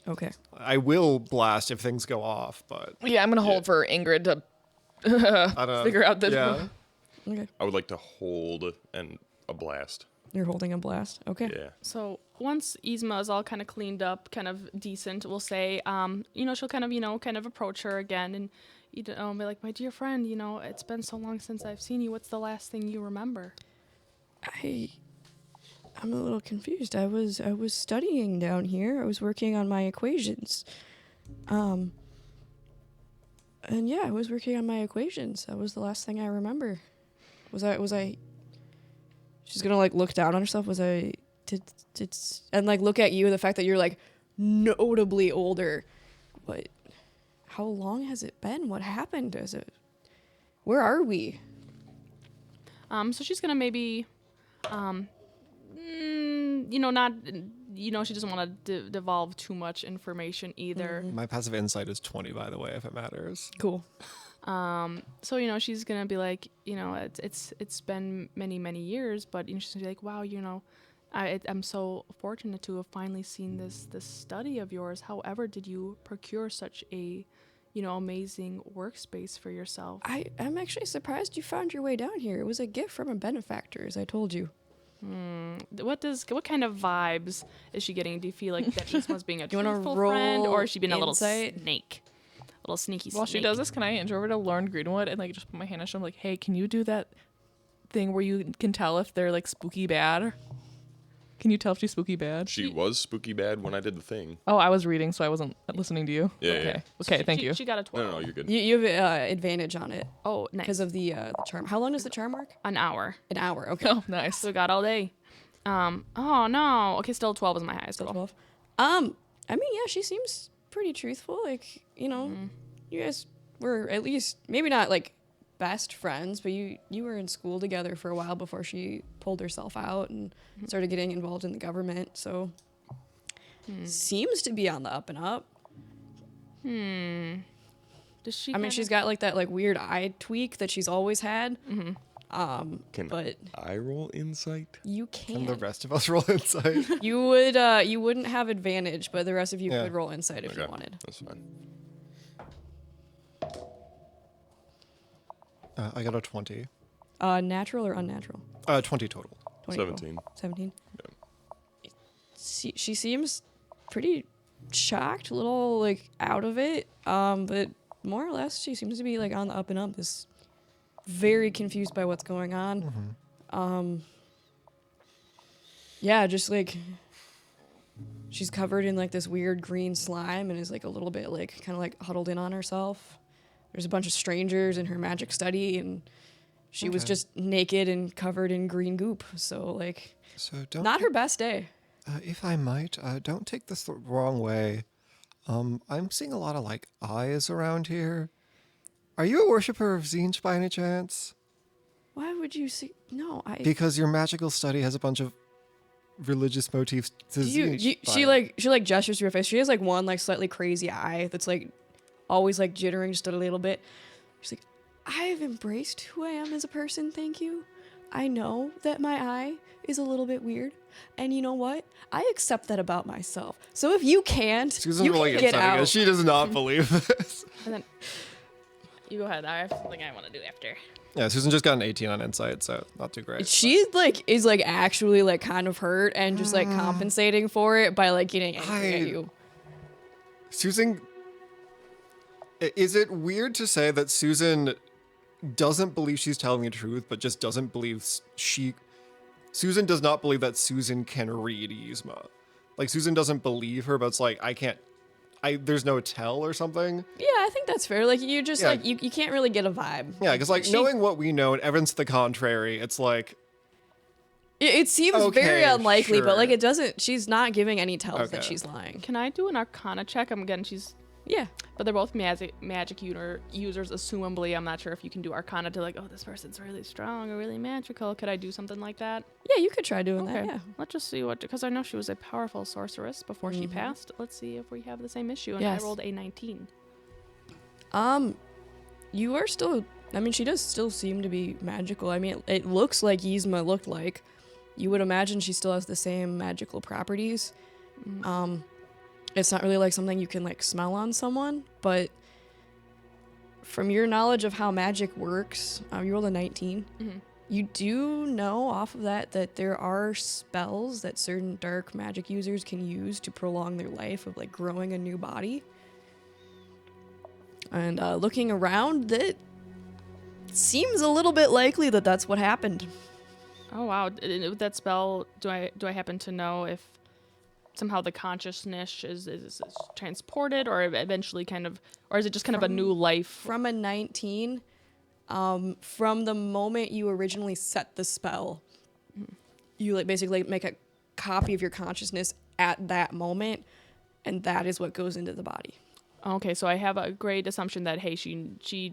Okay. I will blast if things go off, but Yeah, I'm gonna hold for Ingrid to I don't figure out this. Yeah, Okay. I would like to hold and a blast. You're holding a blast. Okay. Yeah. So once Yzma is all kind of cleaned up, kind of decent, we'll say, she'll kind of approach her again and, be like, my dear friend, it's been so long since I've seen you. What's the last thing you remember? I'm a little confused. I was studying down here. I was working on my equations. And yeah, I was working on my equations. That was the last thing I remember. Was I She's gonna like look down on herself. And like look at you, the fact that you're like notably older. How long has it been? What happened? Where are we? So she's gonna maybe, she doesn't want to devolve too much information either. my passive insight is 20, by the way, if it matters. Cool. So she's gonna be like, it's been many years, but she's gonna be like, wow, I'm so fortunate to have finally seen this study of yours. However, did you procure such a amazing workspace for yourself? I'm actually surprised you found your way down here. It was a gift from a benefactor, as I told you. What kind of vibes is she getting? Do you feel like that Yzma's being a You wanna truthful roll friend, or is she being a little insight? snake? A little sneaky While she snake. does this, can I inch over to Lauren Greenwood and like just put my hand on her shoulder, like, hey, can you do that thing where you can tell if they're like spooky bad? Can you tell if she's spooky bad? She was spooky bad when I did the thing. Oh, I was reading, so I wasn't listening to you. Yeah, Okay. yeah. Okay, thank She- you. She got a 12. No, you're good. You have advantage on it Oh, nice. because of the charm. How long does the charm work? An hour. An hour. Okay. Oh, nice. So we got all day. Oh no. Okay, still 12 is my highest. Still roll. 12. I mean, yeah, she seems pretty truthful. Like, you guys were at least maybe not like best friends, but you were in school together for a while before she pulled herself out and started getting involved in the government. So seems to be on the up and up. Does she? I mean, she's got like that like weird eye tweak that she's always had. Can But I roll insight? you And can. the rest of us roll insight. You wouldn't have advantage, but the rest of you Yeah. could roll insight if you Okay, wanted. that's fine. I got a 20. Natural or unnatural? 20 total. 20 17. 17. She seems pretty shocked, a little like out of it. But more or less, she seems to be like on the up and up. Is very confused by what's going on. Yeah, just like she's covered in like this weird green slime and is like a little bit like kind of like huddled in on herself. There's a bunch of strangers in her magic study, and she was Okay. just naked and covered in green goop. So like, So don't. not her best day. If I might, don't take this the wrong way. I'm seeing a lot of like eyes around here. Are you a worshiper of Zinj by any chance? Why would you see? No, Because your magical study has a bunch of religious motifs to Zinj. she like gestures to her face. She has like one like slightly crazy eye that's like always like jittering just a little bit. She's like, I've embraced who I am as a person, thank you. I know that my eye is a little bit weird, and you know what? I accept that about myself. So if you can't, Susan you really can gets get out. out. She does not believe this. And then you go ahead. I have something I want to do after. Yeah, Susan just got an 18 on insight, so not too great. She like is like actually like kind of hurt and just like compensating for it by like getting angry at you. Susan, is it weird to say that Susan doesn't believe she's telling the truth, but just doesn't believe Susan does not believe that Susan can read Yzma. Like, Susan doesn't believe her, but it's like, there's no tell or something. Yeah, I think that's fair. Like you just Yeah. like you can't really get a vibe. Yeah, because like She- knowing what we know and evidence to the contrary, it's like, It seems Okay, very unlikely, but like sure. it doesn't. She's not giving any tells that Okay. she's lying. Can I do an Arcana check? Again, she's. Yeah. But they're both magic users, assumably. I'm not sure if you can do Arcana to like, oh, this person's really strong or really magical. Could I do something like that? Yeah, you could try doing Okay. that. Yeah. Let's just see what, because I know she was a powerful sorceress before she passed. Let's see if we have the same issue. And Yes. I rolled a 19. You are still. I mean, she does still seem to be magical. I mean, it looks like Yzma looked like. You would imagine she still has the same magical properties. It's not really like something you can like smell on someone, but from your knowledge of how magic works, you rolled a 19. You do know off of that there are spells that certain dark magic users can use to prolong their life of like growing a new body. And looking around, that seems a little bit likely that that's what happened. Oh wow! With that spell, do I happen to know if somehow the consciousness is transported, or eventually kind of, or is it just kind of a new life? From a 19, from the moment you originally set the spell, you like basically make a copy of your consciousness at that moment, and that is what goes into the body. Okay, so I have a great assumption that hey, she she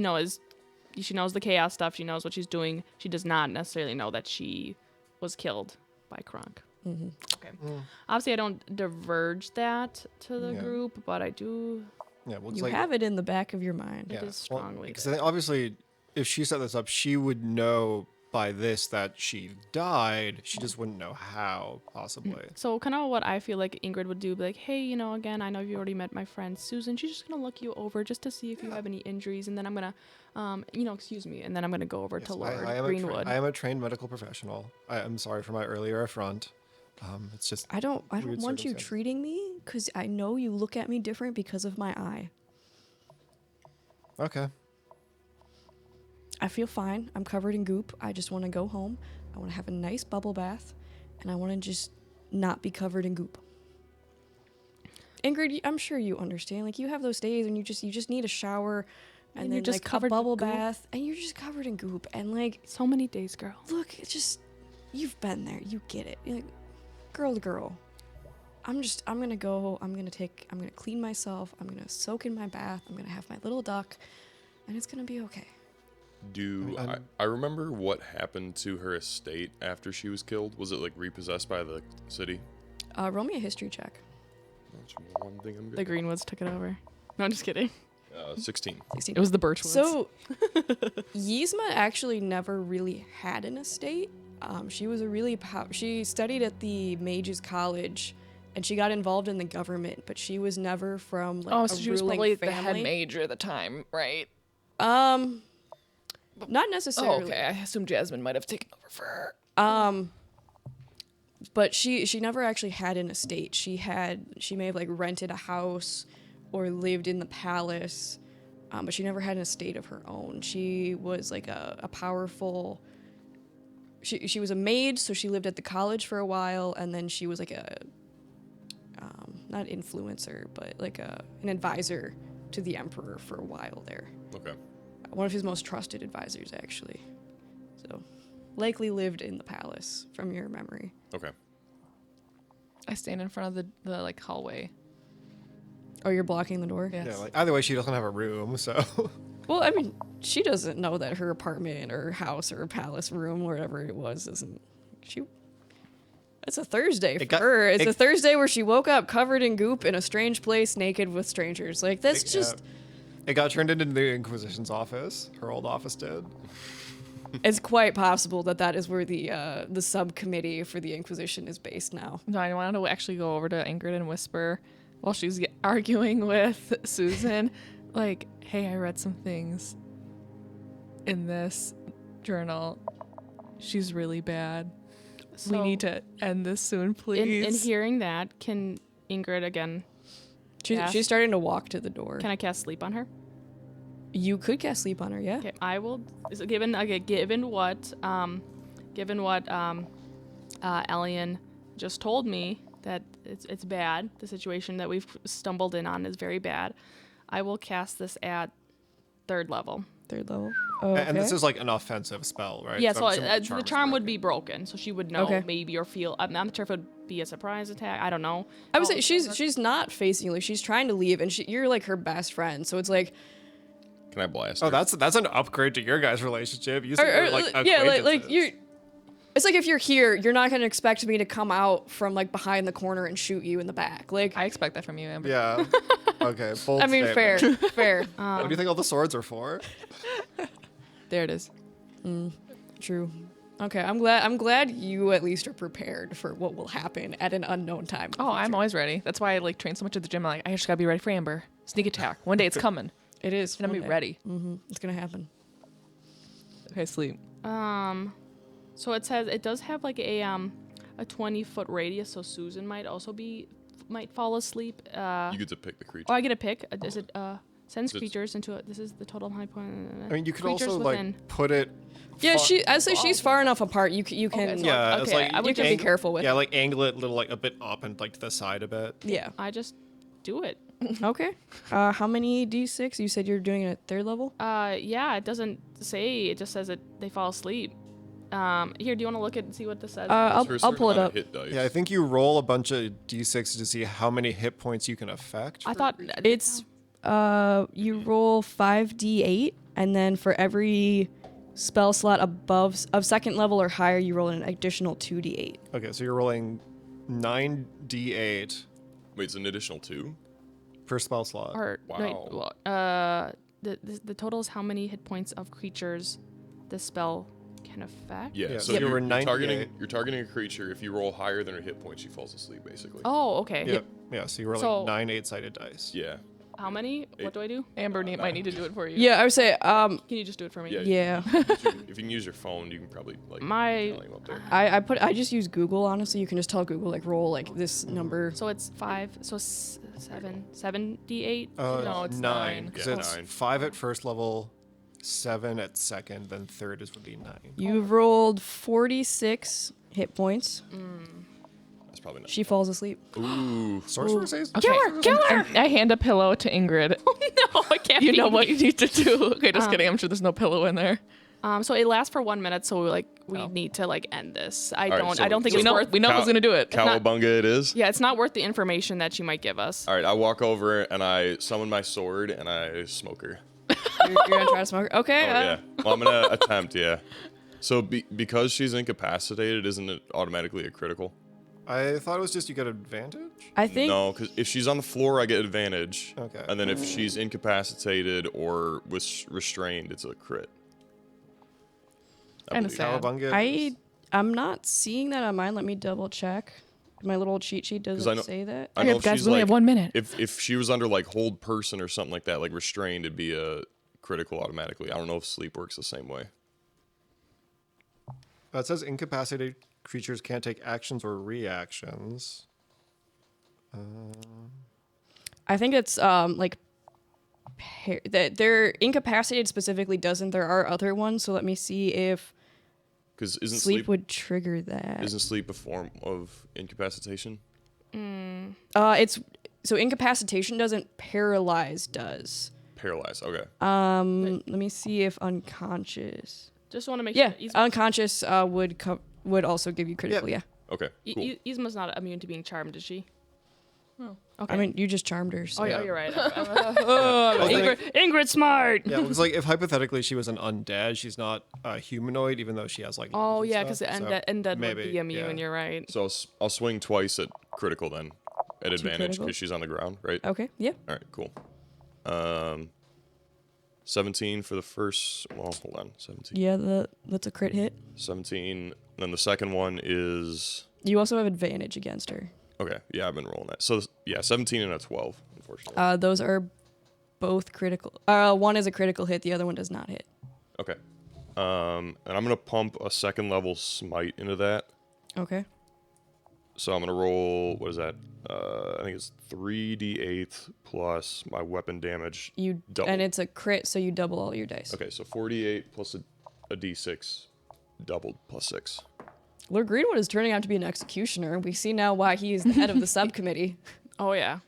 knows the chaos stuff. She knows what she's doing. She does not necessarily know that she was killed by Kronk. Okay. Obviously, I don't diverge that to the Yeah. group, but I do. yeah, well, it's You like, have it in the back of your mind. It is strongly because I think obviously, if she set this up, she would know by this that she died. She just wouldn't know how, possibly. So kind of what I feel like Ingrid would do, be like, hey, again, I know you already met my friend Susan. She's just gonna look you over just to see if you have any injuries, and then I'm gonna, excuse me, and then I'm gonna go over to Yes, Lord I am Greenwood. I am a trained medical professional. I'm sorry for my earlier affront. It's just I don't weird want you circumstances. treating me because I know you look at me different because of my eye. Okay. I feel fine. I'm covered in goop. I just want to go home. I want to have a nice bubble bath, and I want to just not be covered in goop. Ingrid, I'm sure you understand. Like you have those days when you just need a shower, and And then you're just like covered a with bubble goop. bath, and you're just covered in goop. And like, So many days, girl. look, it's just you've been there. You get it. You're like, girl to girl. I'm gonna clean myself. I'm gonna soak in my bath. I'm gonna have my little duck, and it's gonna be okay. I remember what happened to her estate after she was killed? Was it like repossessed by the city? Roll me a history check. That's one thing I'm good The Greenwoods took it over. No, I'm just kidding. 16. 16. It was the Birchwoods. So, Yzma actually never really had an estate. She was she studied at the Mages College, and she got involved in the government, but she was never from like a so she was ruling probably family. the head mage at the time, right? Not necessarily. Oh, okay. I assume Jasmine might have taken over for her. But she never actually had an estate. She may have like rented a house or lived in the palace, but she never had an estate of her own. She was like a powerful. She was a maid, so she lived at the college for a while, and then she was like a not influencer, but like an advisor to the emperor for a while there. Okay. One of his most trusted advisors, actually. So, likely lived in the palace, from your memory. Okay. I stand in front of the like hallway. Oh, you're blocking the door? Yes. Yeah, like either way, she doesn't have a room, so. Well, I mean, she doesn't know that her apartment or palace room, whatever it was, isn't. It's a Thursday for her. It's a Thursday where she woke up covered in goop in a strange place, naked with strangers. Like, that's just. It got turned into the Inquisition's office. Her old office did. It's quite possible that is where the subcommittee for the Inquisition is based now. No, I wanted to actually go over to Ingrid and whisper while she's arguing with Susan, like, hey, I read some things in this journal. She's really bad. We need to end this soon, please. In hearing that, can Ingrid again? She's starting to walk to the door. Can I cast sleep on her? You could cast sleep on her, yeah. Okay, I will. Given what Elian just told me, that it's bad. The situation that we've stumbled in on is very bad. I will cast this at 3rd level. 3rd level. Oh, okay. And this is like an offensive spell, right? Yeah, I'm so assuming the is charm would broken. be broken, so she would know Okay. maybe or feel. I'm not sure if it would be a surprise attack. I don't know. I would say she's not facing you. Like, she's trying to leave, and you're like her best friend. So it's like, Can I blast Oh, her? that's an upgrade to your guys' relationship. You said you're like yeah, like acquaintances. you're. It's like if you're here, you're not gonna expect me to come out from like behind the corner and shoot you in the back. Like, I expect that from you, Amber. Yeah. Okay. Bold I mean, statement. fair. What do you think all the swords are for? There it is. True. Okay, I'm glad you at least are prepared for what will happen at an unknown time. in the Oh, I'm future. always ready. That's why I like train so much at the gym. I'm like, I just gotta be ready for Amber. Sneak attack. One day it's coming. It is. And I'm one be day. ready. It's gonna happen. Okay, sleep. So it says it does have like a 20-foot radius, so Susan might fall asleep. You get to pick the creature. Oh, I get a pick. Is it sends It's- creatures into it? This is the total high point. I mean, you could Creatures also within. like put it. Yeah, far- I'd say she's far enough apart. You can. Okay, so- Yeah, it's okay, like I would you can be ang- careful with. Yeah, it. like angle it a little like a bit up and like to the side a bit. Yeah. I just do it. Okay. How many d6? You said you're doing it at 3rd level. Yeah, it doesn't say. It just says that they fall asleep. Here, do you want to look at and see what this says? I'll Is there a I'll certain pull it amount up. of hit dice? Yeah, I think you roll a bunch of d6 to see how many hit points you can affect. I thought It's you roll 5d8, and then for every spell slot above of 2nd level or higher, you roll an additional 2d8. Okay, so you're rolling 9d8 Wait, it's an additional 2? per spell slot. or wait, Wow. well, the total is how many hit points of creatures the spell can affect. Yeah, Yeah, so so you you're, were you're targeting 98. you're targeting a creature. If you roll higher than her hit point, she falls asleep, basically. Oh, okay. Yep. Yeah, so you're rolling So- 9 8-sided dice. Yeah. How many? What do I do? Amber might need to do it for you. Yeah, I would say Can you just do it for me? Yeah. yeah. If you can use your phone, you can probably like My- tally 'em up there. I just use Google. Honestly, you can just tell Google like roll like this number. So it's 5. So 7 d8. No, it's 9. 9. Because Yeah, it's 9. 5 at first level, 7 at 2nd, then 3rd is would be 9. You've rolled 46 hit points. That's probably not. She falls asleep. Ooh. Sorcerer says? Okay. I hand a pillow to Ingrid. No, I can't. You be know what me. you need to do. Okay, just kidding. I'm sure there's no pillow in there. So it lasts for 1 minute, so we need to end this. I right, don't so I don't think We it's know worth. who's gonna do it. Cowabunga it is. Yeah, it's not worth the information that you might give us. All right, I walk over and I summon my sword and I smoke her. You're gonna try to smoke her? Okay. Oh yeah. Well, I'm gonna attempt. Yeah. So because she's incapacitated, isn't it automatically a critical? I thought it was just you get advantage. I think No, because if she's on the floor, I get advantage. Okay. And then if she's incapacitated or was restrained, it's a crit. I Kinda believe. sad. Cowabunga. I'm not seeing that on mine. Let me double check. My little cheat sheet I doesn't know- say that. I know Okay, if guys, she's we only have 1 minute. If she was under hold person or something like that, like restrained, it'd be a critical automatically. I don't know if sleep works the same way. It says incapacitated creatures can't take actions or reactions. I think it's that they're incapacitated specifically doesn't. There are other ones, so let me see if Because isn't sleep would trigger that. isn't sleep a form of incapacitation? It's so incapacitation doesn't, paralyze does. Paralyzed. Okay. Let me see if unconscious. Just want to make Yeah, sure. unconscious would also give you critical. Yeah. Okay. Cool. Yzma's not immune to being charmed, is she? Oh, okay. I mean, you just charmed her. So. oh, you're right. Ingrid, smart. Yeah, it was like if hypothetically she was an undead, she's not a humanoid, even though she has like. Oh, limbs and yeah, because stuff, so undead would maybe, be immune. yeah. You're right. So I'll swing twice at critical then, at advantage critical? because she's on the ground, right? Okay. Yeah. All right. Cool. 17 for the first. Well, hold on. 17. Yeah. That's a crit hit. 17. Then the second one is. You also have advantage against her. Okay. Yeah, I've been rolling that. So yeah, 17 and a 12. Unfortunately. Those are both critical. One is a critical hit. The other one does not hit. Okay. And I'm gonna pump a second level smite into that. Okay. So I'm gonna roll. What is that? I think it's 3d8 plus my weapon damage. Double. And it's a crit, so you double all your dice. Okay, so 48 plus a d6, doubled plus 6. Lord Greenwood is turning out to be an executioner. We see now why he is the head of the subcommittee, Oh, yeah.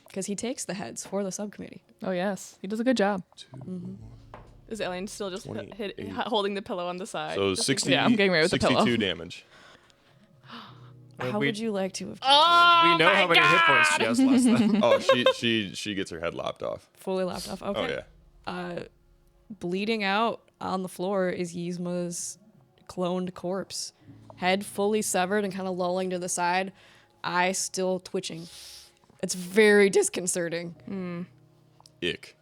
because he takes the heads for the subcommittee. Oh yes, he does a good job. Is Alien still just 28. holding the pillow on the side? So Just in 60. case. Yeah, I'm getting ready with the pillow. 62 damage. How we- would you like to have We know how many hit points she has less than. Oh, she gets her head lopped off. fully lapped off? Oh Okay. yeah. Bleeding out on the floor is Yzma's cloned corpse. Head fully severed and kind of lolling to the side. Eye still twitching. It's very disconcerting. Ick.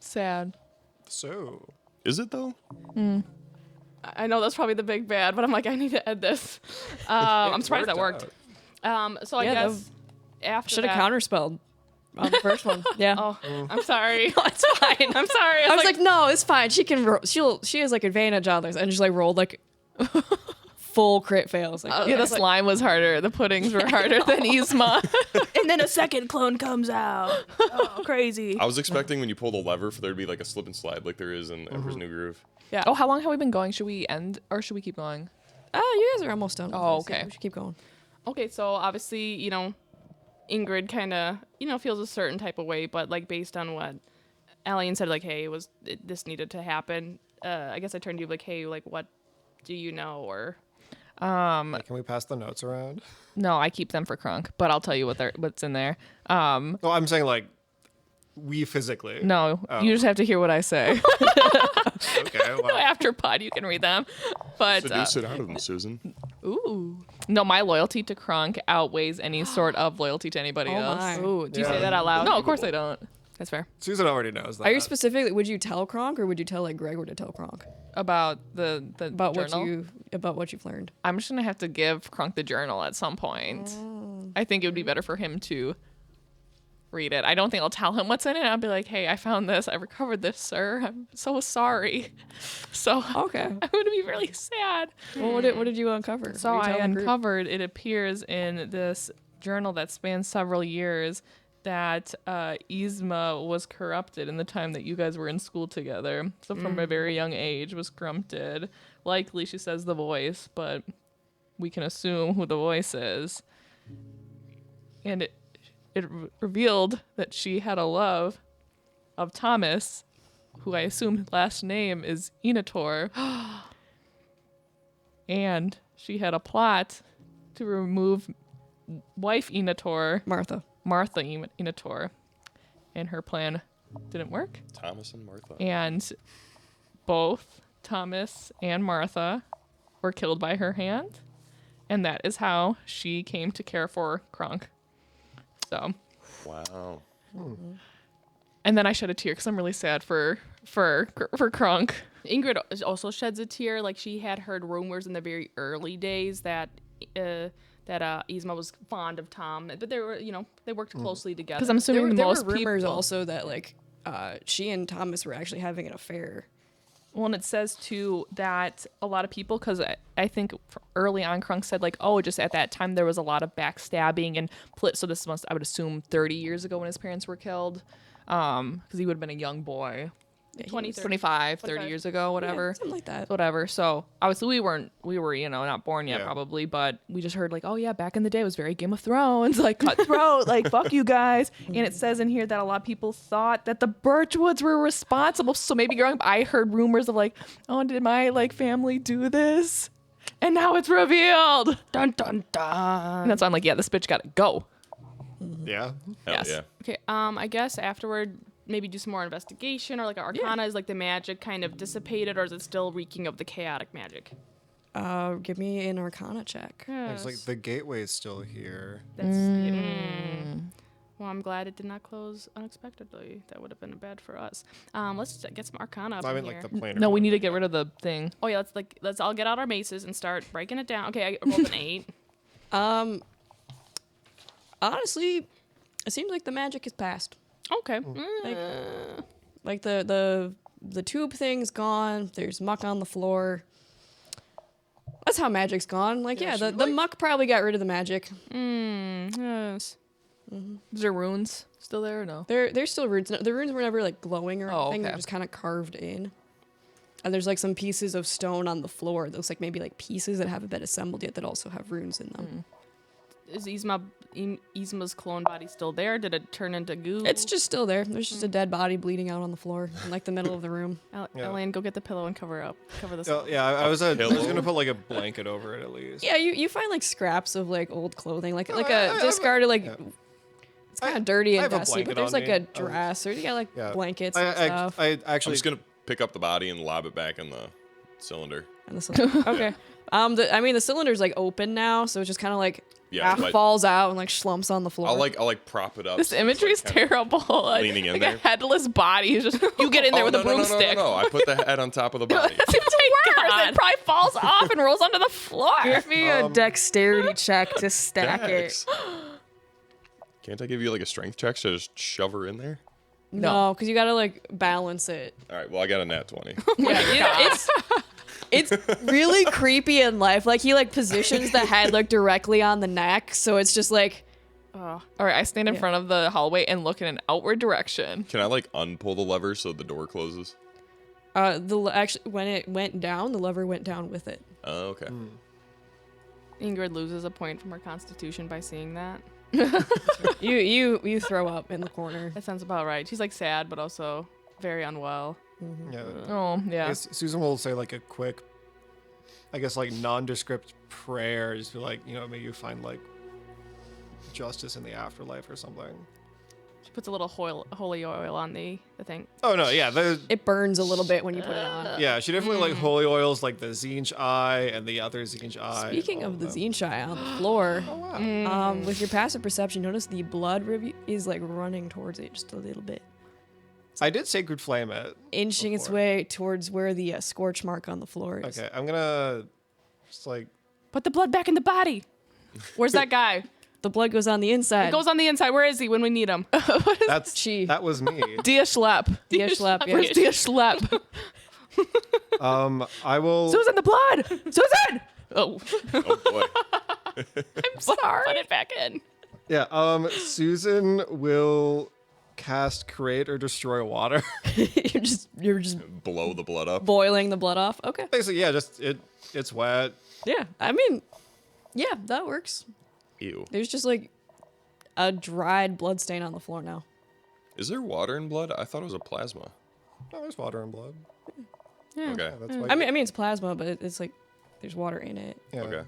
Sad. So Is it though? I know that's probably the big bad, but I'm like, I need to end this. I'm surprised that worked. So I Yeah, that guess after Should have that, counterspelled on the first one. Yeah. Oh, I'm sorry. It's fine. I'm sorry. I was like, no, it's fine. She can. She has like advantage on this, and just like rolled like full crit fails. Like, Yeah, the slime was harder. The puddings were harder than Yzma. and then a second clone comes out. Oh, crazy. I was expecting when you pull the lever for there to be like a slip and slide like there is in Emperor's New Groove. Yeah. Oh, how long have we been going? Should we end or should we keep going? you guys are almost done. with Oh, this. Yeah, okay. we should keep going. Okay, so obviously, Ingrid kind of, feels a certain type of way, but like based on what Alien said, like, hey, this needed to happen. I guess I turned to you like, hey, like, what do you know? Or can we pass the notes around? No, I keep them for Krunk, but I'll tell you what's in there. No, I'm saying like we physically. No, Oh. you just have to hear what I say. Okay. Well, After pod, you can read them. But Seduce it out of them, Susan. ooh, no, my loyalty to Krunk outweighs any sort of loyalty to anybody Oh else. my. ooh, do you Yeah. say that out loud? No, of course I don't. That's fair. Susan already knows that. Are you specifically? Would you tell Kronk, or would you tell like Gregor to tell Kronk About the about journal. what you've learned? I'm just gonna have to give Krunk the journal at some point. I think it would be better for him to read it. I don't think I'll tell him what's in it. I'll be like, hey, I found this. I recovered this, sir. I'm so sorry. So Okay. I'm gonna be really sad. Well, what did you uncover? So What did you I tell the group? uncovered, it appears in this journal that spans several years that Yzma was corrupted in the time that you guys were in school together. So from a very young age was corrupted. Likely she says the voice, but we can assume who the voice is. And it revealed that she had a love of Thomas, who I assume last name is Enator. And she had a plot to remove wife Enator, Martha. Martha Enator, and her plan didn't work. Thomas and Martha. And both Thomas and Martha were killed by her hand. And that is how she came to care for Kronk. So, Wow. and then I shed a tear because I'm really sad for Kronk. Ingrid also sheds a tear. Like, she had heard rumors in the very early days that Yzma was fond of Tom, but they were, they worked closely together. Because I'm assuming There most were rumors people. also that like she and Thomas were actually having an affair. Well, and it says too that a lot of people, because I think early on Kronk said like, oh, just at that time there was a lot of backstabbing and so this must, I would assume, 30 years ago when his parents were killed, because he would have been a young boy. Yeah, he 20, was- 25, 30 25. years ago, whatever. Yeah, something like that. Whatever. So obviously we were, not born yet Yeah. probably, but we just heard like, oh yeah, back in the day it was very Game of Thrones, like cutthroat, like fuck you guys. And it says in here that a lot of people thought that the Birchwoods were responsible. So maybe growing up, I heard rumors of like, oh, did my like family do this? And now it's revealed. Dun dun dun. And that's why I'm like, yeah, this bitch gotta go. Yeah. Hell Yes. yeah. Okay, I guess afterward, maybe do some more investigation, or like an arcana. Is like the magic kind of dissipated, or is it still reeking of the chaotic magic? Give me an Arcana check. It's like the gateway is still here. That's well, I'm glad it did not close unexpectedly. That would have been bad for us. Let's get some arcana up I in mean, here. like the planar. No, we one. need to get rid of the thing. Oh yeah, let's all get out our maces and start breaking it down. Okay, I rolled an 8. Honestly, it seems like the magic is past. Okay. Like the tube thing's gone. There's muck on the floor. That's how magic's gone. Like, yeah, the muck probably got rid of the magic. Yes. Is there runes still there or no? There's still runes. No, the runes were never like glowing or Oh, anything. They're okay. just kind of carved in. And there's like some pieces of stone on the floor. It looks like maybe like pieces that haven't been assembled yet that also have runes in them. Is Yzma's clone body still there? Did it turn into goo? It's just still there. There's just a dead body bleeding out on the floor in like the middle of the room. Yeah. Elaine, go get the pillow and cover this. Oh, yeah, I was pillow? gonna put like a blanket over it at least. Yeah, you find like scraps of like old clothing, like I- a I- discarded like yeah. it's kind of dirty I and have a dusty, blanket but there's on like me. a I was- dress or you got like Yeah. blankets and stuff. I I'm actually just gonna pick up the body and lob it back in the cylinder. And the okay. The cylinder's like open now, so it's just kind of like Yeah, but falls out and like slumps on the floor. I'll like prop it up. This so it's, imagery like, is kinda terrible. Like, leaning in like there. a headless body. It's just you get in there with a broomstick. No. I put the head on top of the body. It's worse. It probably falls off and rolls onto the floor. Give me a dexterity check to stack Dex. Can't I give you like a strength check to just shove her in there? it. No, because you gotta like balance it. All right. Well, I got a nat 20. Yeah, it's really creepy and lifelike. He like positions the head like directly on the neck, so it's just like All right, I stand in front of the hallway and look in an outward direction. Can I like unpull the lever so the door closes? actually when it went down, the lever went down with it. Oh, okay. Ingrid loses a point from her constitution by seeing that. You throw up in the corner. That sounds about right. She's like sad, but also very unwell. yeah. Oh, I yeah. guess Susan will say like a quick, I guess like nondescript prayer, just be like, may you find like justice in the afterlife or something. She puts a little holy oil on the thing. Oh no, yeah, It burns a little bit when you put it on. yeah, she definitely like holy oils like the Zinch eye and the other Zinch eye. Speaking and of all the them. Zinch eye on the floor, Oh wow. with your passive perception, notice the blood is like running towards it just a little bit, I did sacred flame it. inching its Before. way towards where the scorch mark on the floor is. Okay, I'm gonna just like Put the blood back in the body. Where's that guy? The blood goes on the inside. It goes on the inside. Where is he when we need him? that's She. that was me. Dia Schlepp. Dia Schlepp, yeah. Where's Dia Schlepp? I will. Susan, the blood! Susan! Oh, Oh boy. I'm sorry. Put it back in. Yeah. Susan will cast create or destroy water. you're just Blow the blood up. boiling the blood off. Okay. Basically, yeah, just it's wet. Yeah. I mean, yeah, that works. Ew. There's just like a dried blood stain on the floor now. Is there water in blood? I thought it was a plasma. No, there's water and blood. Yeah. Okay. Yeah, that's why. I mean it's plasma, but it's like there's water in it. yeah. Okay.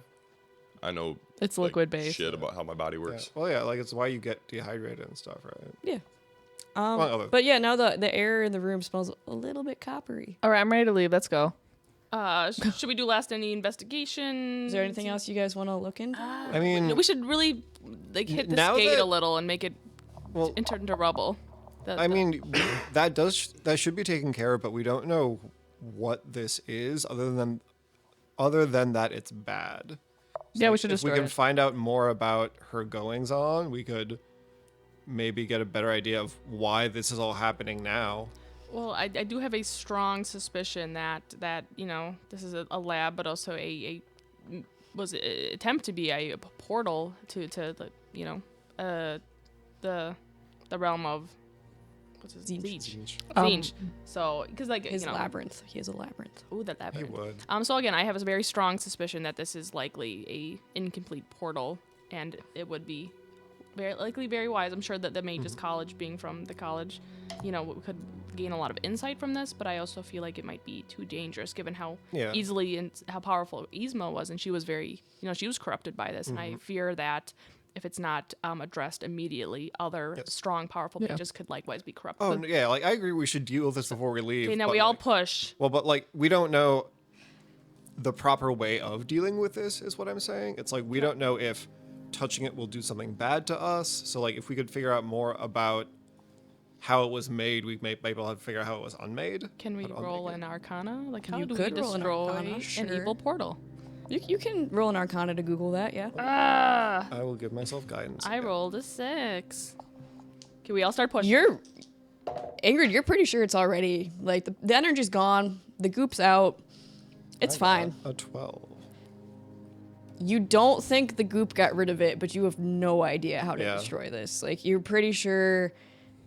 I know It's like, liquid based. shit about how my body Yeah. works. Well, yeah, like it's why you get dehydrated and stuff, right? Yeah. Among other- But yeah, now the air in the room smells a little bit coppery. All right, I'm ready to leave. Let's go. Should we do last any investigation? Is there anything else you guys want to look into? I mean, We should really like hit this Now gate that- a little and make it well, turn into rubble. I mean, that should be taken care of, but we don't know what this is other than that it's bad. Yeah, we Like, should if we destroy can it. find out more about her goings on, we could maybe get a better idea of why this is all happening now. Well, I do have a strong suspicion that this is a lab, but also a attempt to be a portal to the the realm of what's his Zinj. Zinj. So because like His labyrinth. He has a labyrinth. Ooh, that He labyrinth. would. So again, I have a very strong suspicion that this is likely a incomplete portal, and it would be very likely very wise. I'm sure that the Mage's College, being from the college, could gain a lot of insight from this. But I also feel like it might be too dangerous, given how Yeah. easily and how powerful Yzma was, and she was very, she was corrupted by this, and I fear that if it's not addressed immediately, other strong, powerful mages could likewise be corrupted. Oh yeah, like I agree. We should deal with this before we leave. Okay, now but, we all like- push. Well, but like we don't know the proper way of dealing with this. Is what I'm saying. It's like we don't know if touching it will do something bad to us. So like if we could figure out more about how it was made, we may be able to figure out how it was unmade. Can we How to roll unmake it. an Arcana? Like, how You do we could roll an destroy Arcana, an sure. evil portal? You can roll an Arcana to Google that. Yeah. Ah, I will give myself guidance. I rolled a 6. Can we all start pushing? You're Ingrid. You're pretty sure it's already like the energy's gone. The goop's out. It's fine. A 12. You don't think the goop got rid of it, but you have no idea how to Yeah. destroy this. Like, you're pretty sure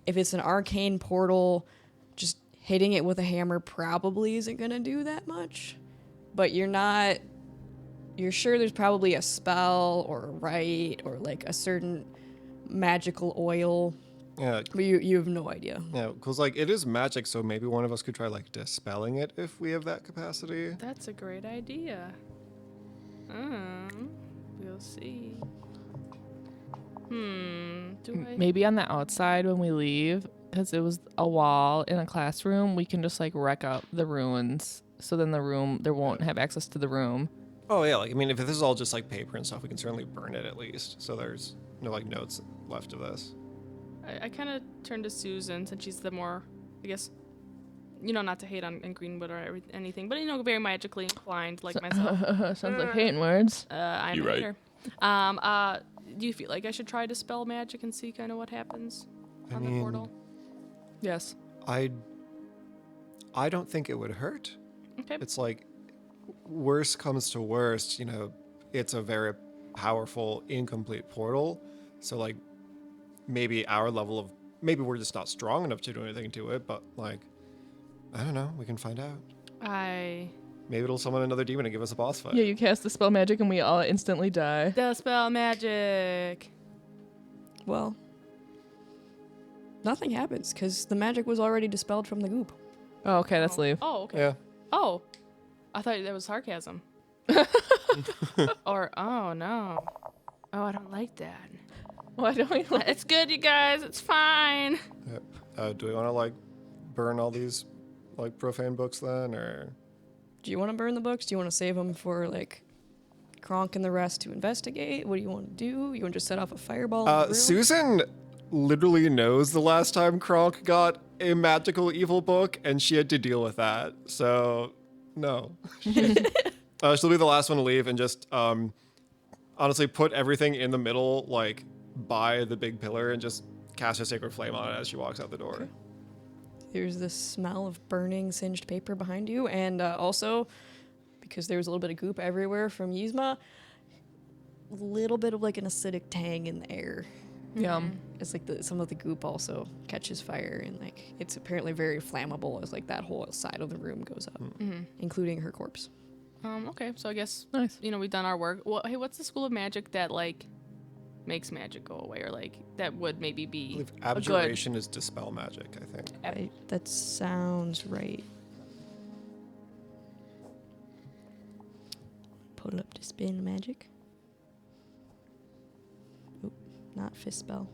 if it's an arcane portal, just hitting it with a hammer probably isn't going to do that much. But you're sure there's probably a spell or a rite or like a certain magical oil, Yeah, but you have no idea. yeah, because like it is magic, so maybe one of us could try like dispelling it if we have that capacity. That's a great idea. We'll see. Do I? Maybe on the outside when we leave, because it was a wall in a classroom, we can just like wreck up the ruins. So then there won't have access to the room. Oh yeah, like I mean, if this is all just like paper and stuff, we can certainly burn it at least. So there's no like notes left of this. I kind of turn to Susan since she's the more, I guess, not to hate on Greenwood or anything, but very magically inclined like myself. Sounds like hating words. I'm You a right. hater. Do you feel like I should try to spell magic and see kind of what happens on the portal? Yes. I don't think it would hurt. Okay. It's like worst comes to worst, it's a very powerful incomplete portal. So like maybe maybe we're just not strong enough to do anything to it, but like I don't know, we can find out. Maybe it'll summon another demon and give us a boss fight. Yeah, you cast the spell magic and we all instantly die. The spell magic. Well, nothing happens because the magic was already dispelled from the goop. Oh, okay, let's leave. Oh, okay. Yeah. Oh, I thought that was sarcasm. Or, oh no. Oh, I don't like that. Why don't we? It's good, you guys. It's fine. Do we want to like burn all these like profane books then, or? Do you want to burn the books? Do you want to save them for like Kronk and the rest to investigate? What do you want to do? You want to just set off a fireball? in the room? Susan literally knows the last time Kronk got a magical evil book, and she had to deal with that. So, no. She'll be the last one to leave and just honestly put everything in the middle, like by the big pillar, and just cast a sacred flame on it as she walks out the door. Okay. There's the smell of burning, singed paper behind you, and also, because there was a little bit of goop everywhere from Yzma, a little bit of like an acidic tang in the air. Yum. It's like some of the goop also catches fire, and like it's apparently very flammable as like that whole side of the room goes up, including her corpse. Okay, so I guess Nice. we've done our work. Well, hey, what's the school of magic that like makes magic go away, or like that would maybe I be believe a good. abjuration is dispel magic, I think. Right. That sounds right. Pull up dispel magic. Oop, not fist spell.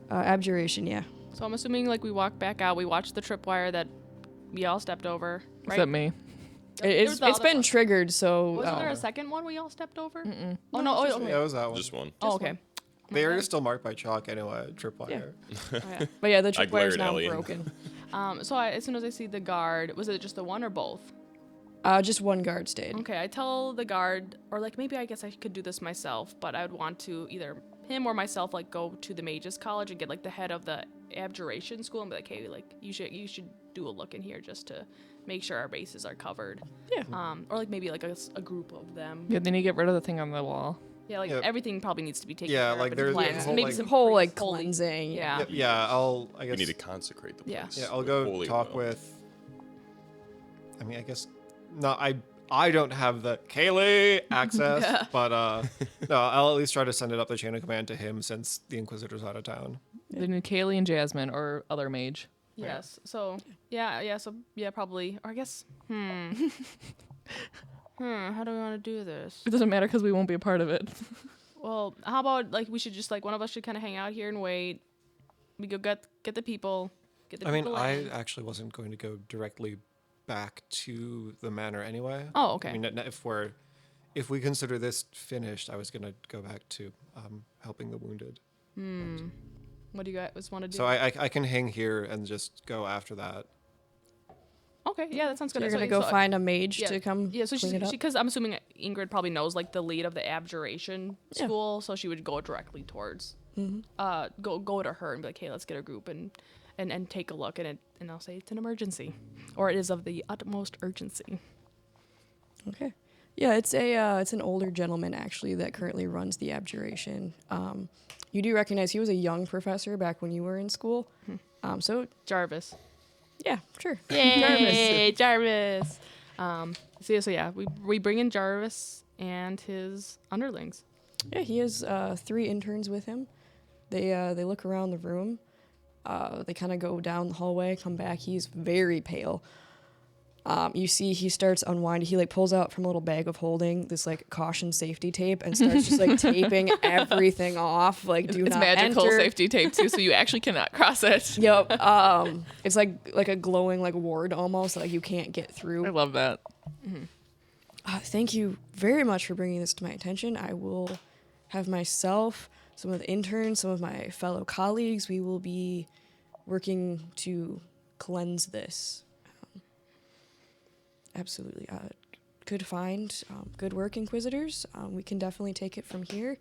Abjuration, yeah. So I'm assuming like we walk back out, we watch the tripwire that we all stepped over, right? Except me. It's the other been one. triggered, so Wasn't there a second one we all stepped over? Mm-mm. Oh no! Oh, Yeah, okay. it was that one. Just one. Oh, okay. The area is still marked by chalk anyway, tripwire. Oh, yeah. But yeah, the I tripwire's glared now Ellie. broken. So as soon as I see the guard, was it just the one or both? Just one guard stayed. Okay, I tell the guard, or like maybe I guess I could do this myself, but I would want to either him or myself like go to the mages college and get like the head of the abjuration school and be like, hey, like you should do a look in here just to make sure our bases are covered. Yeah. Or like maybe like a group of them. Yeah, then you get rid of the thing on the wall. Yeah, like Yep. everything probably needs to be taken Yeah, care of like and there's cleansed. a whole, Maybe like- some Whole like priests holy- cleansing. Yeah. Yeah, I We guess. need to consecrate the Yeah. place. Yeah, I'll go Holy talk oil. with. I mean, I guess. No, I don't have the Kaylee access, but no, I'll at least try to send it up the chain of command to him since the Inquisitor's out of town. They need Kaylee and Jasmine or other mage. Yes. So probably. Or I guess. How do we want to do this? It doesn't matter because we won't be a part of it. Well, how about like we should just like one of us should kind of hang out here and wait. We go get the people. Get the I mean, people I in. actually wasn't going to go directly back to the manor anyway. Oh, okay. I mean, if we consider this finished, I was going to go back to helping the wounded. What do you guys want to do? So I can hang here and just go after that. Okay, yeah, that sounds good. You're So- gonna go so- find a mage yeah, to come Yeah, so clean it up. because I'm assuming Ingrid probably knows like the lead of the abjuration Yeah. school, so she would go directly towards go to her and be like, hey, let's get a group and take a look and I'll say it's an emergency, or it is of the utmost urgency. Okay. Yeah, it's an older gentleman actually that currently runs the abjuration. You do recognize he was a young professor back when you were in school. So Jarvis. yeah, sure. Yay, Jarvis. So yeah, we bring in Jarvis and his underlings. Yeah, he has 3 interns with him. They look around the room. They kind of go down the hallway, come back. He's very pale. You see he starts unwinding. He like pulls out from a little bag of holding this like caution safety tape and starts just like taping everything off. Like do It's not magical enter. safety tape too, so you actually cannot cross it. Yep. It's like a glowing like ward almost, like you can't get I through. love that. Thank you very much for bringing this to my attention. I will have myself, some of the interns, some of my fellow colleagues. We will be working to cleanse this. Absolutely. Good find. Good work, Inquisitors. We can definitely take it from here.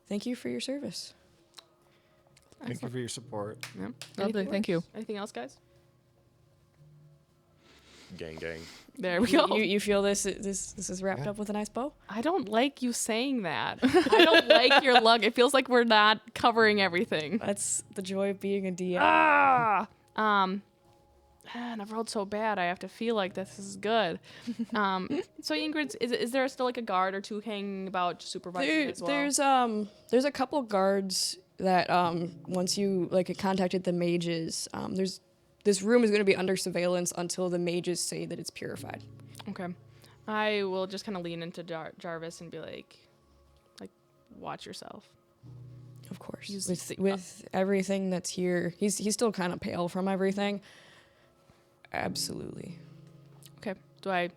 Thank you for your service. Thank you for your support. Yeah. Lovely, thank you. Anything else, guys? Gang. There we go. You feel this is wrapped up with a nice bow? I don't like you saying that. I don't like your luck. It feels like we're not covering everything. That's the joy of being a DM. And I've rolled so bad. I have to feel like this is good. So Ingrid, is there still like a guard or two hanging about just supervising as well? There's a couple guards that once you like contacted the mages, this room is going to be under surveillance until the mages say that it's purified. Okay. I will just kind of lean into Jarvis and be like, watch yourself. Of course. With everything that's here, he's still kind of pale from everything. Absolutely. Okay. Do I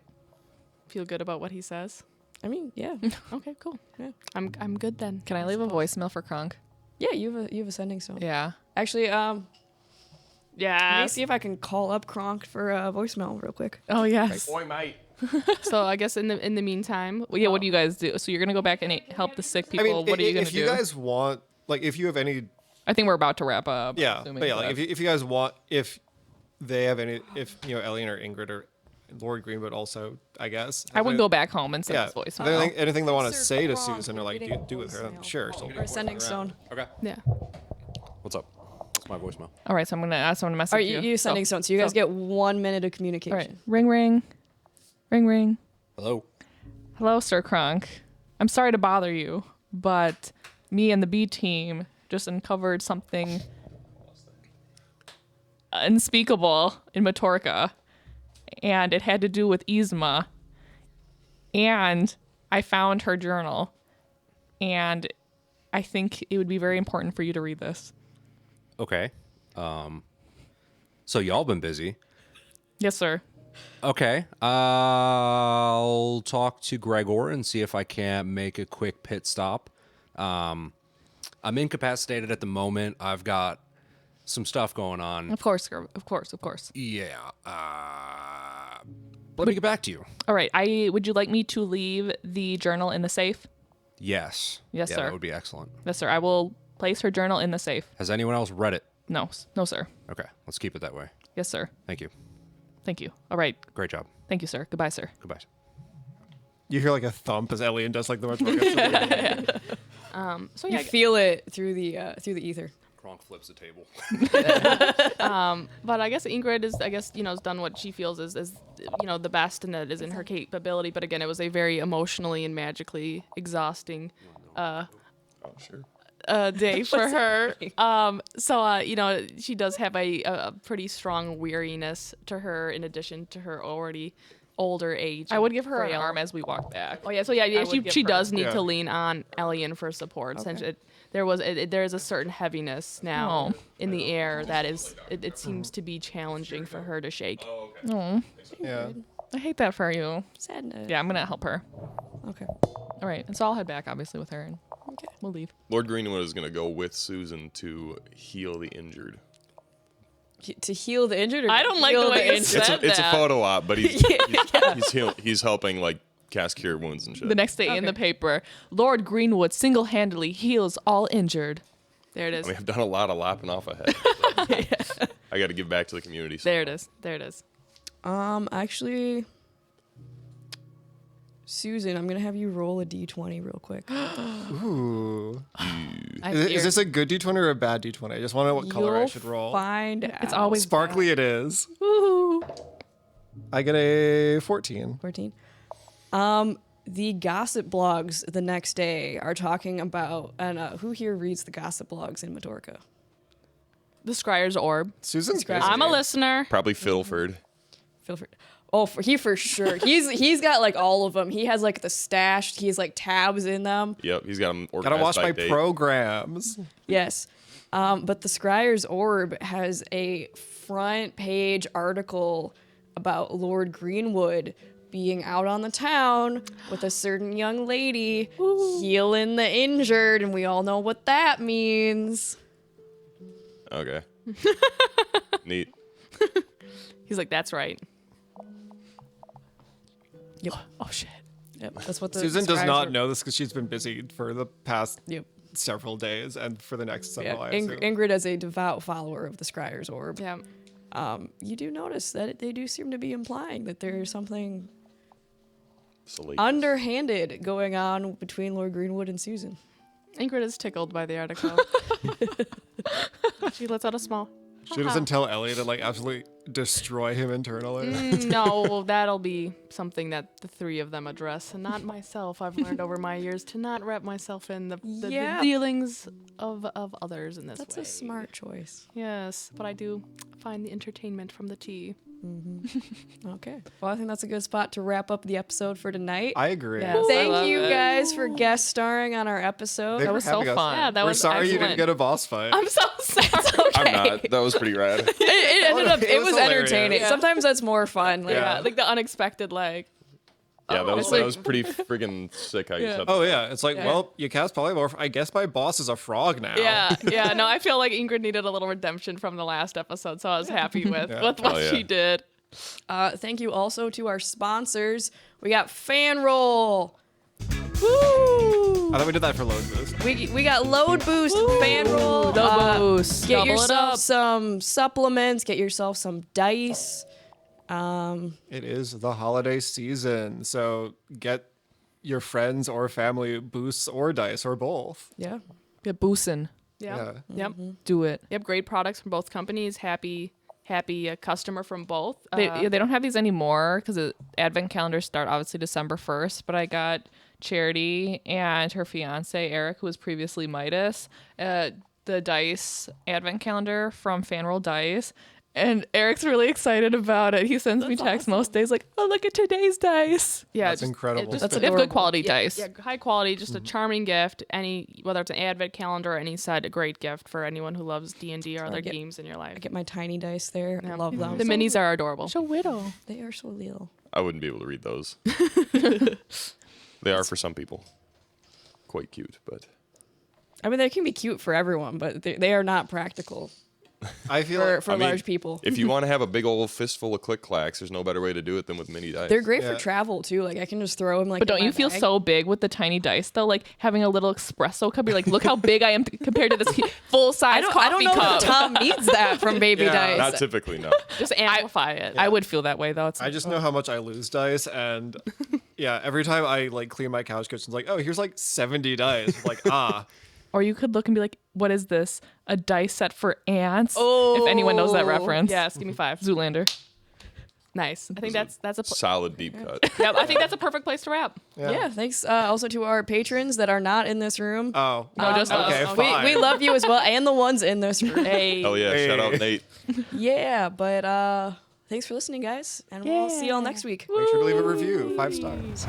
feel good about what he says? I mean, yeah. Okay, cool. Yeah. I'm good then. Can I leave a voicemail for Kronk? Yeah, you have a sending stone. Yeah. Actually, let me Yeah. see if I can call up Kronk for a voicemail real quick. Oh yes. Oi, mate. So I guess in the meantime, Well, yeah. What do you guys do? So you're gonna go back and help the sick people. I mean, what are you gonna if do? you guys want, like, if you have any, I think we're about to wrap up. yeah, assuming, but yeah, like, if you guys want, if they have any, if Elliot or Ingrid or Lord Greenwood also, I guess. I would go back home and send Yeah, this if voicemail. there's anything they want to Sir say to Kronk, Susan or we're like getting do with her, voicemail. sure. So Or a sending stone. Okay. yeah. What's up? What's my voicemail? All right, so I'm gonna ask someone to message Are you. you sending stone? So you guys get 1 minute of All communication. right. Ring, ring, ring, ring. Hello. Hello, Sir Kronk. I'm sorry to bother you, but me and the B team just uncovered something unspeakable in Matorca, and it had to do with Yzma. And I found her journal, and I think it would be very important for you to read this. Okay. So y'all been busy. Yes, sir. Okay. I'll talk to Gregor and see if I can make a quick pit stop. I'm incapacitated at the moment. I've got some stuff going on. Of course, girl. Of course. Yeah. Let me get back to you. All right. Would you like me to leave the journal in the safe? Yes. Yes, yeah, sir. That would be excellent. Yes, sir. I will place her journal in the safe. Has anyone else read it? No, sir. Okay. Let's keep it that way. Yes, sir. Thank you. Thank you. All right. Great job. Thank you, sir. Goodbye, sir. Goodbye. You hear like a thump as Elian does like the Matorca. So You yeah, feel it through the ether. Kronk flips the table. But I guess Ingrid is, has done what she feels is the best and that is in her capability. But again, it was a very emotionally and magically exhausting Oh, sure. day for her. So she does have a pretty strong weariness to her in addition to her already older age. I would give her an frail. arm as we walk back. Oh yeah, so yeah, would give she her- does need Yeah. to lean on Elian for support since there is a certain heaviness now in the air that is it seems to be challenging for her to shake. Oh, Yeah. I hate that for you. Sadness. Yeah, I'm gonna help her. Okay. All right, and so I'll head back obviously with her, and Okay. we'll leave. Lord Greenwood is going to go with Susan to heal the injured. To heal the injured. Or I to don't like heal the way you injured? said It's a that. photo op, but he's helping like cast cure wounds and shit. The next day in the paper, Lord Greenwood single-handedly heals all injured. There it is. I mean, I've done a lot of lopping off a head. So I got to give back to the community. There it is. There it is. Actually, Susan, I'm gonna have you roll a d20 real quick. Ooh. I Is fear. this a good D20 or a bad D20? I just want to know what color I You'll should roll. Find out. It's always Sparkly it is. Woohoo. I get a 14. 14. The gossip blogs the next day are talking about, and who here reads the gossip blogs in Matorca? The Scryer's Orb. Susan's busy. I'm a listener. Probably Filford. Feel free. Oh, he for sure. He's got like all of them. He has like the stash. He's like tabs in them. Yep, he's got them organized Gotta watch by my date. programs. Yes. But the Scryer's Orb has a front page article about Lord Greenwood being out on the town with a certain young lady healing the injured, and we all know what that means. Okay. Neat. He's like, that's right. Yep. Oh shit. Yep. That's what the Susan does Scryer's not Orb- know this because she's been busy for the past Yep. several days and for the next Yeah. several. I assume. Ingrid is a devout follower of the Scryer's Orb. Yeah. You do notice that they do seem to be implying that there's something Salacious. underhanded going on between Lord Greenwood and Susan. Ingrid is tickled by the article. She lets out a small. She doesn't tell Elliot to like absolutely destroy him internally. No, that'll be something that the three of them address, and not myself. I've learned over my years to not wrap myself in the Yeah. dealings of others in this That's way. a smart choice. Yes, but I do find the entertainment from the tea. Okay. Well, I think that's a good spot to wrap up the episode for tonight. I agree. Yes. I Thank love you it. guys for guest starring on our episode. Thank That for was so having us. fun. Yeah, that We're was sorry you didn't excellent. get a boss fight. I'm so sorry. I'm not. That was pretty rad. It ended up. It It was was hilarious. entertaining. Yeah. Sometimes that's more fun. Like, Yeah. Yeah, like the unexpected, like. Yeah, that was it's like- that was pretty friggin' sick how you Yeah. said Oh that. yeah, it's like, Yeah. well, you cast polymorph. I guess my boss is a frog now. Yeah. No, I feel like Ingrid needed a little redemption from the last episode, so I was happy with Yeah. what Oh, yeah. she did. Thank you also to our sponsors. We got Fanroll. Woo! I thought we did that for load boost. We got Load Boost, Fanroll. The boost. Get Double it yourself up. some supplements. Get yourself some dice. It is the holiday season, so get your friends or family boosts or dice or both. Yeah. Get boostin'. Yep. Yeah. Yep. Do it. Yep. Great products from both companies. Happy customer from both. They don't have these anymore because the advent calendars start obviously December 1st, but I got Charity and her fiance Eric, who was previously Midas, the dice advent calendar from Fanroll Dice. And Eric's really excited about it. He sends me texts most days like, "Oh, look at today's dice." Yeah, That's incredible. Just, That's they They have adorable. good quality yeah, dice. Yeah, high quality, just a charming gift. Whether it's an advent calendar or any set, a great gift for anyone who loves D&D or other get- games in your life. I get my tiny dice there. I love them. The minis are adorable. So widow. They are so little. I wouldn't be able to read those. They are for some people quite cute, but I mean, they can be cute for everyone, but they are not practical I feel for, like for I mean, large people. if you want to have a big old fistful of click clacks, there's no better way to do it than with mini dice. They're great Yeah. for travel too. Like I can just throw them like. But in don't my you feel bag. so big with the tiny dice though? Like having a little espresso cup, you're like, look how big I am compared to this full size coffee I don't know cup. if Tom needs that from Baby Yeah. Dice. Not typically, no. Just amplify it. I would feel that way though. It's I just know how much I lose dice, and yeah, every time I like clean my couch cushions, like, oh, here's like 70 dice. Like, Or you could look and be like, what is this? A dice set for ants? If anyone knows that reference. Yes, give me 5. Zoolander. Nice. I think that's a Solid deep cut. yeah. I think that's a perfect place to wrap. Yeah, thanks also to our patrons that are not in this room. oh, No, just okay, us. fine. We love you as well, and the ones in this room. Hey. Hell yeah! Hey. Shout out Nate. Yeah, but thanks for listening, guys, and we'll see y'all next week. Make sure to leave a review, 5 stars.